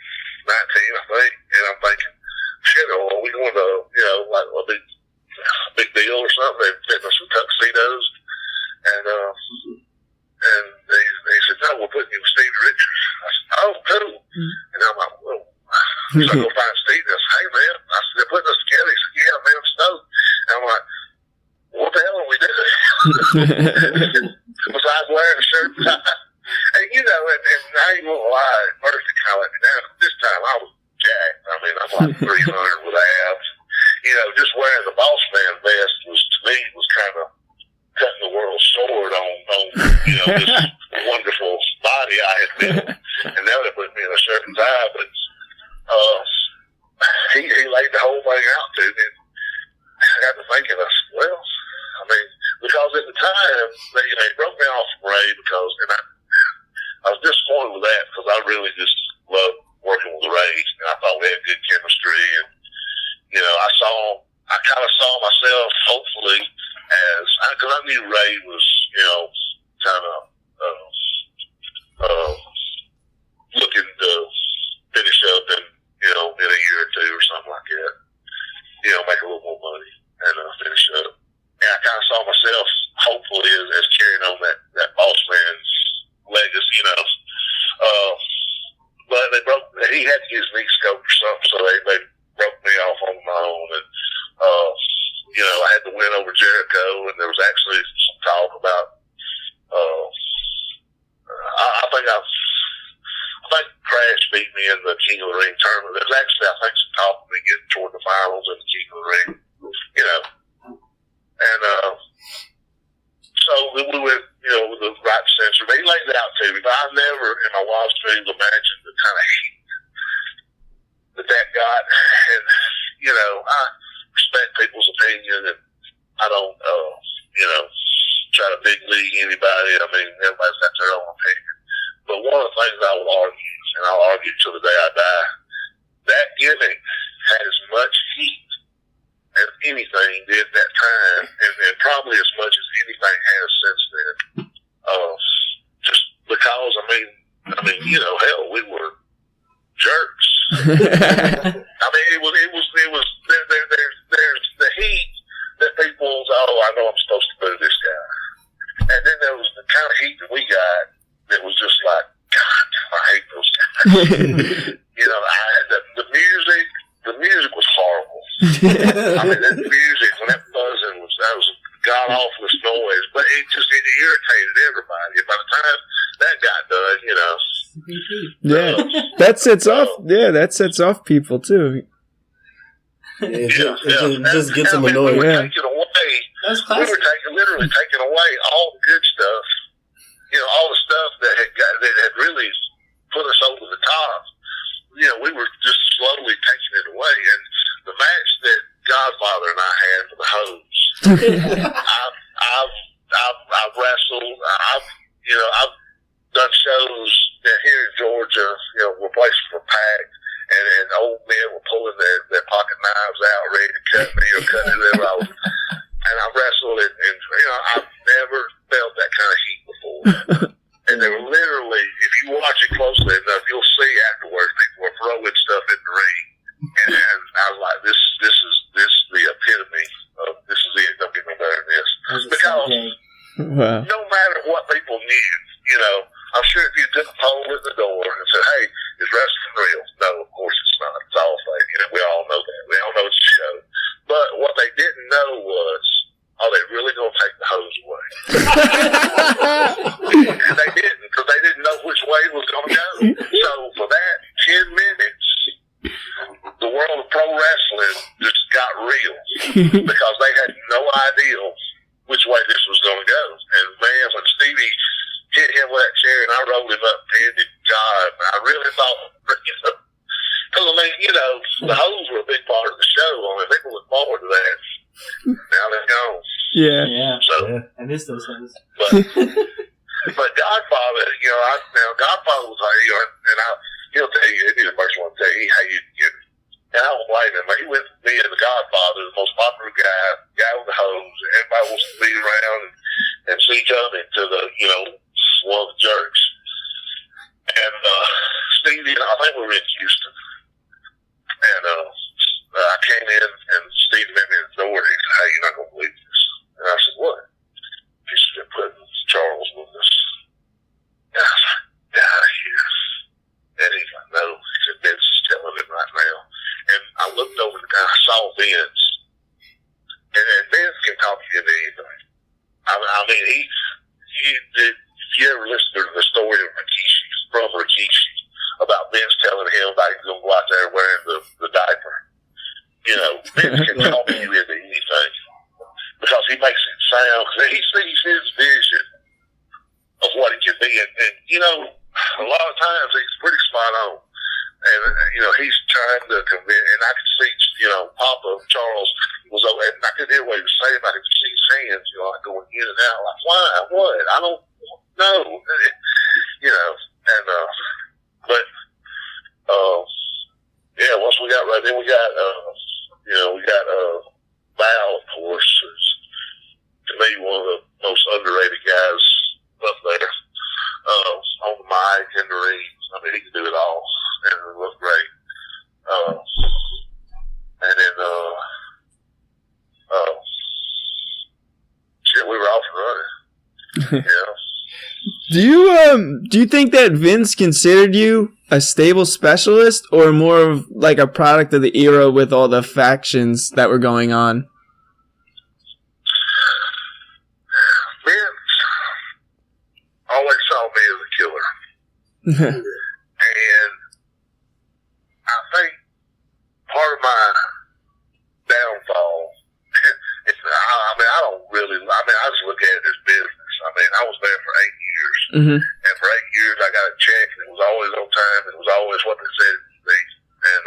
I think. And I'm thinking, shit, are we going to, like a big deal or something? They fit us some tuxedos. And they said, no, we're putting you with Stevie Richards. I said, oh, cool. And I'm like, well, so I go find Steve and I said, hey, man. I said, they're putting us together. He said, yeah, man, I'm stoked. And I'm like, what the hell are we doing? Besides wearing a shirt and tie. And, and I ain't gonna lie, at first it kind of let me down. This time I was jacked. I'm like 300 with abs. Just wearing the boss man vest to me, was kind of cutting the world short on this wonderful body I had built. And now they put me in a shirt and tie, but he laid the whole thing out to me. I got to thinking, I said, well, because at the time, they broke me off from Ray because, and I was disappointed with that because I really just loved working with the Rays, and I thought we had good chemistry, and, I kind of saw myself, hopefully, because I knew Ray was, kind of, looking to finish up in a year or two or something like that, make a little more money and finish up. And I kind of saw myself, hopefully, as carrying on that boss man's legacy, But he had to get his knee scoped or something, so they broke me off on my own. And, I had to win over Jericho, and there was actually some talk about, I think Crash beat me in the King of the Ring tournament. There's actually, I think, some talk of me getting toward the finals in the King of the Ring, And so we went, with the right censor. But he laid it out to me. But I never, in my wildest dreams, imagined the kind of heat that got. And, I respect people's opinion, and I don't, try to big league anybody. I mean, everybody's got their own opinion. But one of the things I will argue, and I'll argue till the day I die, that gimmick had as much heat as anything did that time, and probably as much as anything has since then. Just because, I mean, hell, we were jerks. I mean, it was. There's the heat that people, I know I'm supposed to boo this guy, and then there was the kind of heat that we got that was just like, God, I hate those guys. The music was horrible. I mean, that music, when that buzzing that was god awfulest noise, but it irritated everybody. And by the time that got done, that sets off people too. It just gets them annoyed. We were taking away. We were literally taking away all the good stuff. All the stuff that had really put us over the top. We were just slowly taking it away. And the match that Godfather and I had for the hose, I've wrestled. I've done shows here in Georgia. Where places were packed, and old men were pulling their pocket knives out, ready to cut me or cut whoever I was. And I wrestled, and I've never felt that kind of heat before. And they were literally, if you watch it closely enough, you'll see afterwards people were throwing stuff in the ring. And I was like, this is the epitome of this is it. Don't get no better than this. Because no matter what people need, I'm sure if you took a poll at the door and said, hey, is wrestling real? No, of course it's not. It's all fake. We all know that. We all know it's a show. But what they didn't know was, are they really going to take the hose away? And they didn't, because they didn't know which way it was going to go. So for that 10 minutes, the world of pro wrestling just got real, because they had no idea which way this was going to go. And man, when Stevie hit him with that chair and I rolled him up, God, I really thought, because the hose were a big part of the show. I mean, people look forward to that. Now they're gone. Yeah. So I miss those things. But Godfather, Godfather was like, and he'll tell you, he'll be the first one to tell you, he hated you. And I don't blame him. He went from being the Godfather, the most popular guy with the hose, and everybody wants to be around and see Johnny, to the, one of the jerks. And Stevie, I think we were in Houston, and I came in, and Steve met me at the door, and he said, hey, you're not going to believe this. And I said, what? He said, they're putting Charles with us. And I was like, yeah, he is. And he's like, no. He said, Vince is telling him right now. And I looked over the guy, I saw Vince. And Vince can talk you into anything. I mean, he did, if you ever listen to the story of Rikishi, about Vince telling him that he's going to go out there wearing the diaper. Vince can talk you into anything, because he makes it sound, he sees his vision of what it can be. And a lot of times he's pretty spot on. And, he's trying to convince, and I could see, Papa Charles was over, and I could hear what he was saying. I could see his hands, like going in and out. Like, why? What? I don't know. Once we got right then, we got Val, of course, is, to me, one of the most underrated guys up there. On the mic, in the ring. I mean, he can do it all, and it looked great. And then, we were off and running. Do you think that Vince considered you a stable specialist, or more of like a product of the era with all the factions that were going on? Vince always saw me as a killer. And I think part of my downfall is, I just look at it as business. I mean, I was there for 8 years. Mm-hmm. And for 8 years, I got a check, and it was always on time, and it was always what they said it would be. And,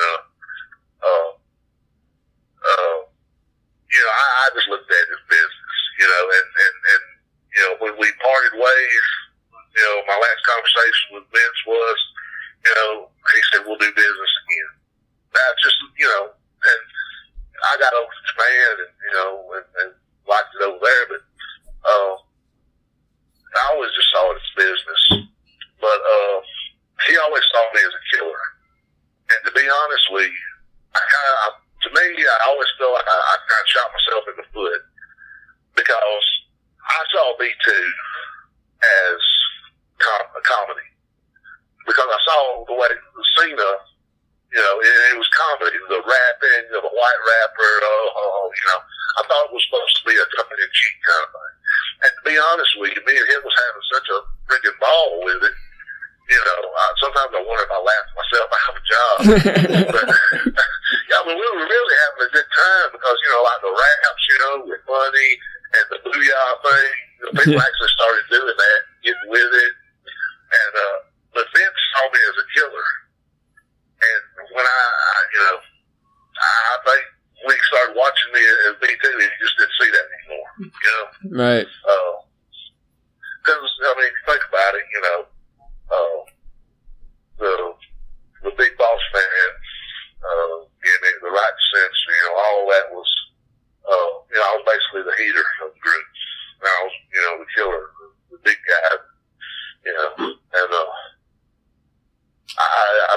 I just looked at it as business, and B2 as a comedy because I saw the way Cena, it was comedy, the rapping, the white rapper, I thought it was supposed to be a tongue-in-cheek kind of thing. And to be honest with you, me and him was having such a freaking ball with it. Sometimes I wonder if I laughed myself out of a job. But, we were really having a good time because, like the raps, were funny and the booyah thing. People actually started doing that, getting with it. And, but Vince saw me as a killer. And when I think when he started watching me as B2, he just didn't see that anymore, Right. Because, if you think about it, the Big Boss Man, gimmick, the right censor, all that was, I was basically the heater of the group. And I was, the killer, the big guy,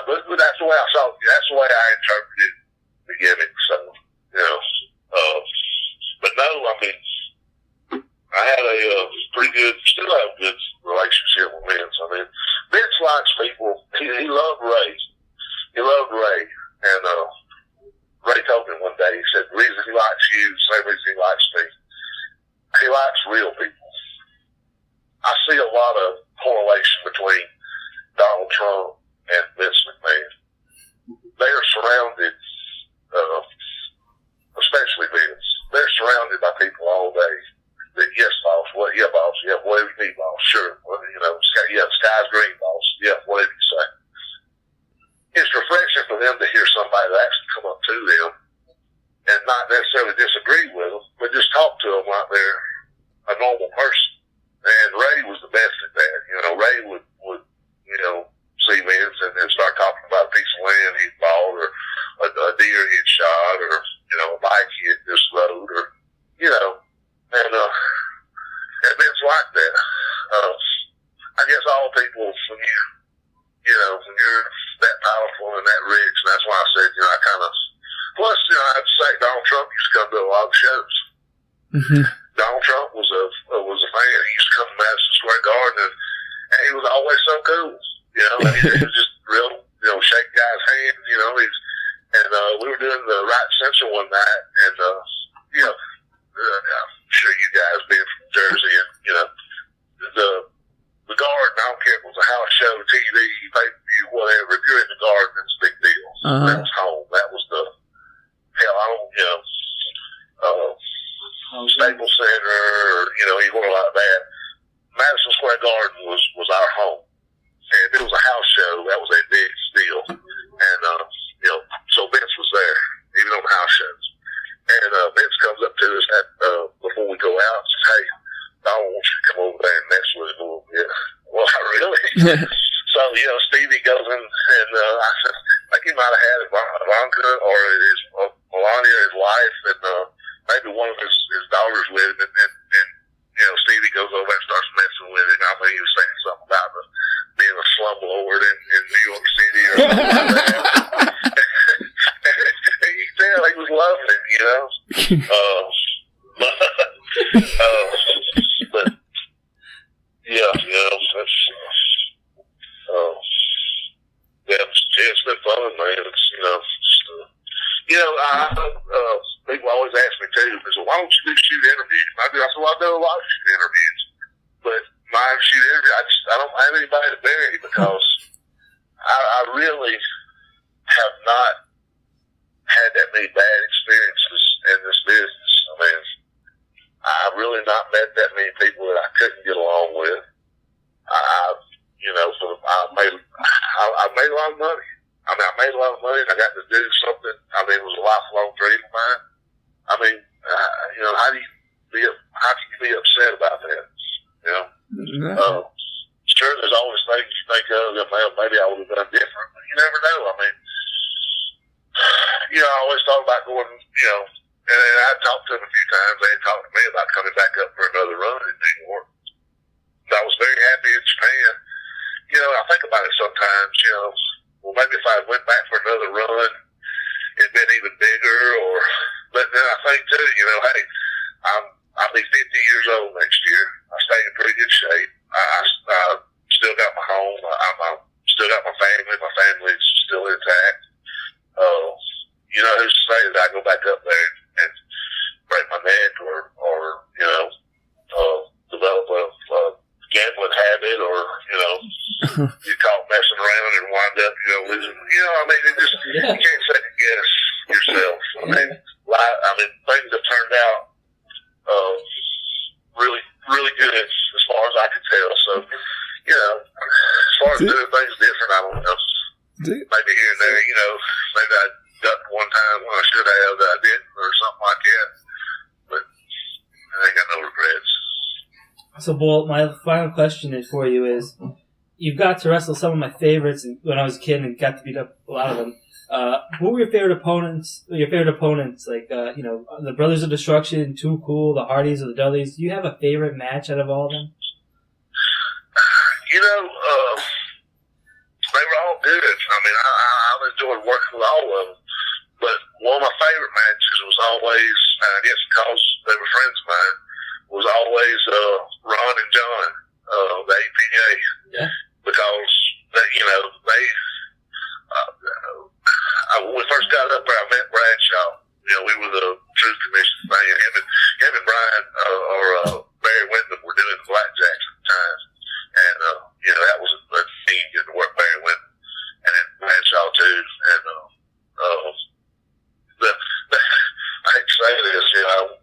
but that's the way I saw it. That's the way I interpreted the gimmick. So, but no, I had a still have a good relationship with Vince. Vince likes people. He loved Ray. He loved Ray. And, Ray told me one day, he said, the reason he likes you, the same reason he likes me, he likes real people. I see a lot of correlation between Donald Trump and Vince McMahon. They are surrounded, especially Vince, they're surrounded by people all day that, yes, boss, what, yeah, boss, yeah, whatever you need, boss, sure, yeah, sky's green, boss, yeah, whatever you say. It's refreshing for them to hear somebody that actually come up to them and not necessarily disagree with them, but just talk to them like they're a normal person. And Ray was the best at that. Ray would see Vince and start talking about a piece of land he'd bought or a deer he'd shot or, a bike he had just rode or, and Vince liked that. I guess all people, when you're that powerful and that rich, and that's why I said, plus, I have to say, Donald Trump used to come to a lot of shows. Mm-hmm. Donald Trump was a fan. He used to come to Madison Square Garden, and he was always so cool. He was just real, shake guys' hands, and we were doing the right censor one night, and, I'm sure you guys being from Jersey, and, the Garden, I don't care if it was a house show, TV, pay-per-view, whatever, if you're in the Garden, it's a big deal. That was home. That was the, Staples Center, or, anywhere like that. Madison Square Garden was our home. And if it was a house show, that was a big deal. And, so Vince was there, even on the house shows. And, Vince comes up to us before we go out and says, hey, I want you to come over there and mess with it a little bit. Well, really? So, Stevie goes in, and I think he might have had Ivanka or Melania, his wife, and maybe one of his daughters with him, and Stevie goes over and starts messing with it. He was saying something about being a slumlord in New York City or something like that. And you can tell he was loving it, but it's been fun, man. It's, people always ask me too, why don't you do shoot interviews? I said, well, I've done a lot of shoot interviews, but my shoot interview, I don't have anybody to bury because I really have not had that many bad experiences in this business. I've really not met that many people that I couldn't get along with. I've made a lot of money. I made a lot of money and I got to do something. It was a lifelong dream of mine. How can you be upset about that? Sure, there's always things you think of, maybe I would have done different, but you never know. I always thought about going, and I talked to them a few times. They had talked to me about coming back up for another run in New York. I was very happy in Japan. I think about it sometimes, well, maybe if I went back for another run, it'd been even bigger, but then I think too, hey, I'll be 50 years old next year. I stayed it, or you caught messing around and wind up losing. I mean, it just you can't second guess yourself. I mean, things have turned out really, really good as far as I can tell. So, as far as doing things different, I don't know. Maybe here and there, maybe I ducked one time when I should have that I didn't, or something like that. But I ain't got no regrets. So, Bull, my final question for you is: you've got to wrestle some of my favorites when I was a kid and got to beat up a lot of them. What were your favorite opponents? Like the Brothers of Destruction, Too Cool, the Hardys, or the Dudleys. Do you have a favorite match out of all of them? They were all good. I mean, I enjoyed working with all of them. But one of my favorite matches was always, I guess because they were friends of mine, was always Ron and John, the APA. Yeah. Because, when we first got up there, I met Bradshaw. We were the Truth Commission thing. Him and Brian, Barry Windham were doing the Blackjacks at the time. And, that was a team getting to work Barry Windham. And then Bradshaw too. And, I hate to say this,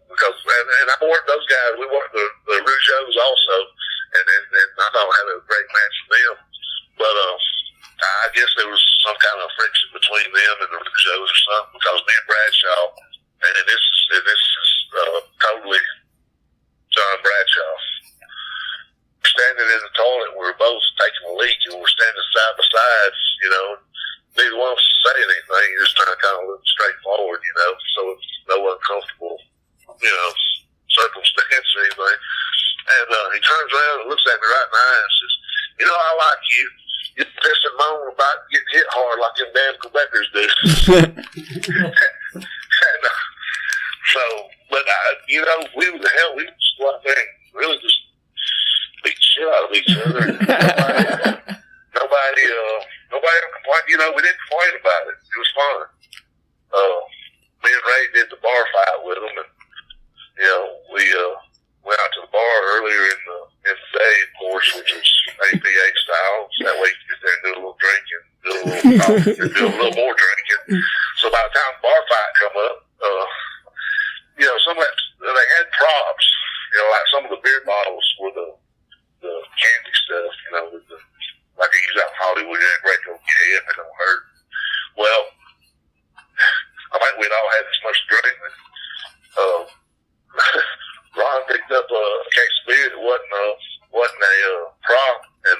because, and I worked those guys, we worked the Rougeaus also. And I thought I had a great match with them. But, I guess there was some kind of friction between them and the Rougeaus or something, because me and Bradshaw, and this is totally John Bradshaw, standing in the toilet, we were both taking a leak, and we're standing side by side, neither one of us say anything, you're just trying to kind of look straight forward, so it's no uncomfortable, circumstance or anything. And he turns around and looks at me right in the eye and says, I like you. You piss and moan about getting hit hard like them damn Quebecers do. And, but we were the hell, we just go out there and really just beat the shit out of each other. Nobody ever complained. We didn't complain about it. It was fun. Me and Ray did the bar fight with them, and we went out to the bar earlier in the day, of course, which was APA style. So that way you get there and do a little drinking, do a little talking, and do a little more drinking. So by the time the bar fight come up, some of that, they had props. Like some of the beer bottles were the candy stuff. With like they use out in Hollywood, break your head, it don't hurt. Well, I think we'd all had this much drink. Ron picked up a case of beer that wasn't a prop and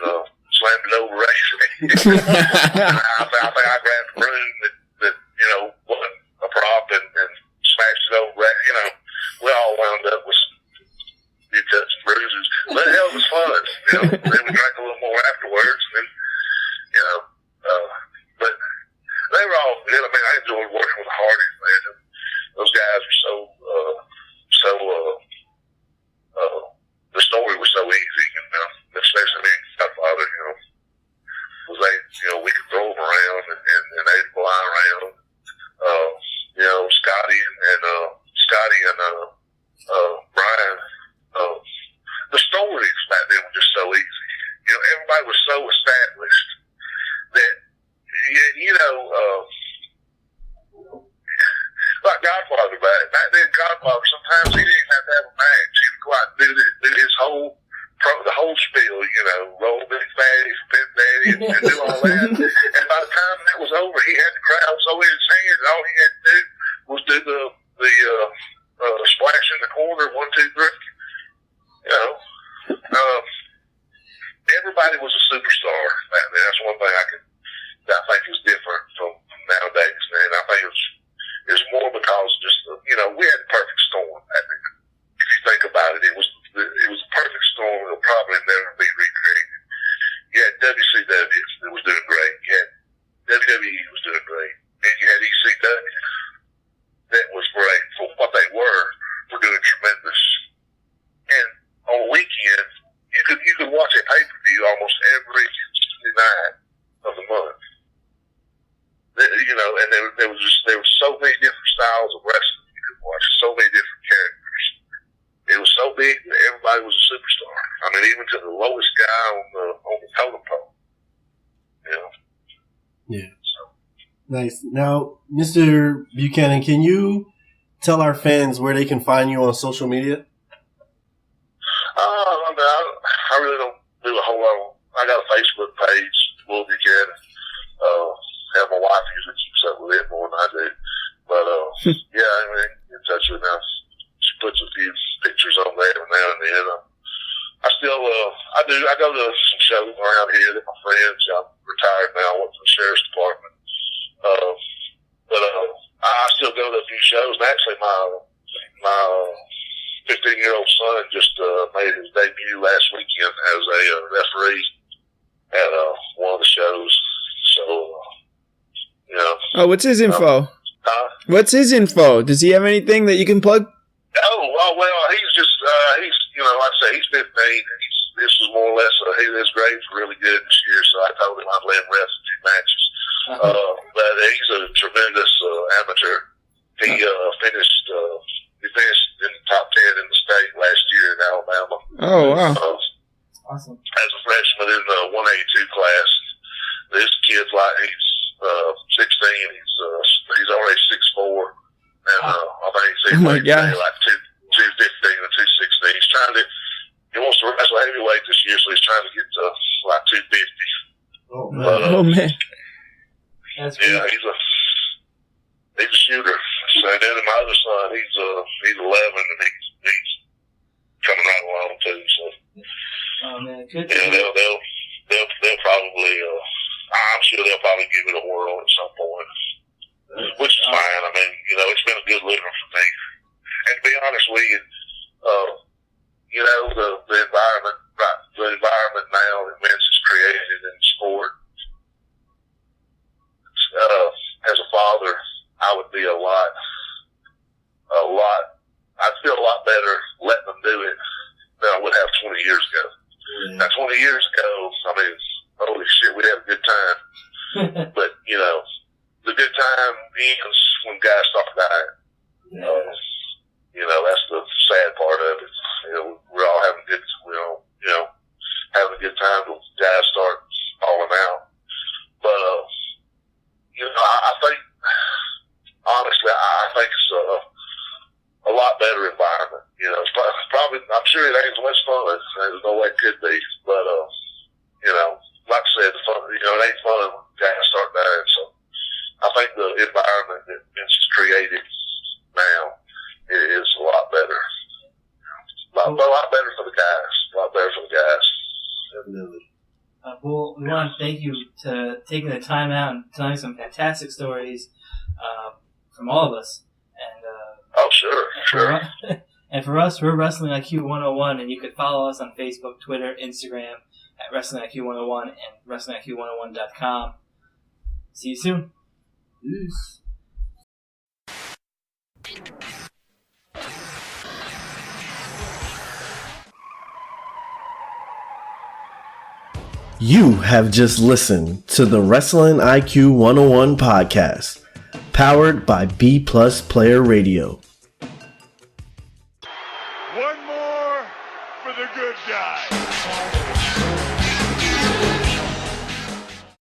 slammed it over Ray. I think I grabbed a broom that wasn't a prop and smashed it over Ray. We all wound up with few cuts and bruises. But hell, it was fun. Then we drank a little more afterwards, and then but they were all good. I mean, I enjoyed working with the Hardys, man. Those guys are so the story was so easy, especially me and Godfather, was we could throw them around and they'd fly around. Scotty and Brian, the stories back then were just so easy. Everybody was so established that, like Godfather back then, Godfather, sometimes he didn't even have to have a match. He would go out and do his the whole spiel, roll Big Fatty, Spin Daddy, and do all that. And by the time that was over, he had the crowd so in his hand, and all he had to do was do the splash in the corner, 1, 2, 3. Everybody was a superstar back then. That's one thing I think is different from nowadays, man. I think it was more because just we had the perfect storm. If you think about it, it was a perfect storm that'll probably never be recreated. You had WCW that was doing great. You had WWE was doing great, and you had ECW that was great for what they were doing tremendous. And on the weekend, you could watch a pay-per-view almost every night of the month. And there was so many different styles of wrestling you could watch, so many different characters. It was so big that everybody was a superstar. I mean, even to the lowest guy on the totem pole. You know. Yeah. Nice. Now, Mr. Buchanan, can you tell our fans where they can find you on social media? I really don't do a whole lot. I got a Facebook page, Bull Buchanan. Have my wife usually keeps up with it more than I do. But, yeah, I mean, in touch with her. She puts a few pictures on there every now and then. I go to some shows around here that my friends, I'm retired now, I work for the sheriff's department. But I still go to a few shows. And actually, my 15-year-old son just made his debut last weekend as a referee at one of the shows. So, you know. Oh, what's his info? What's his info? Does he have anything that you can plug? Well, he's just, you know, like I say, he's 15. This is more or less, his grades were really good this year, so I told him I'd let him rest a few matches. But he's a tremendous amateur. He finished in the top 10 in the state last year in Alabama. Oh, wow. Awesome. As a freshman in the 182 class. This kid's like, he's 16. He's already 6'4". And I think he's like 215 or 216. He's trying to, he wants to wrestle heavyweight this year, so he's trying to get to like 250. Oh, man. Oh, man. That's Yeah, great. he's a shooter. So then my other son, he's 11, and he's coming right along too. So Oh man, good. yeah, they'll probably. I'm sure they'll probably give it a whirl at some point, which is fine. I mean, you know, it's been a good living for me. And to be honest with you, you know, the environment, right? The environment now that Vince has created in sport. As a father, I would be I'd feel a lot better letting them do it than I would have 20 years ago. Now, 20 years ago, I mean, holy shit, we'd have a good time. But, you know, the good time ends when guys start dying. You know, that's the sad part of it. You know, we're all having having a good time till guys start falling out. But, you know, I think, honestly, I think it's a lot better environment. You know, it's probably, I'm sure it ain't as much fun as there's no way it could be. But, you know, like I said, the fun, you know, it ain't fun when guys start dying. So I think the environment that Vince has created now is a lot better. A lot better for the guys. A lot better for the guys. Definitely. Well, we want to thank you to taking the time out and telling some fantastic stories from all of us. And Oh, sure. And for us, we're Wrestling IQ 101, and you can follow us on Facebook, Twitter, Instagram at Wrestling IQ 101 and WrestlingIQ101.com. See you soon. Peace. You have just listened to the Wrestling IQ 101 podcast, powered by B Plus Player Radio.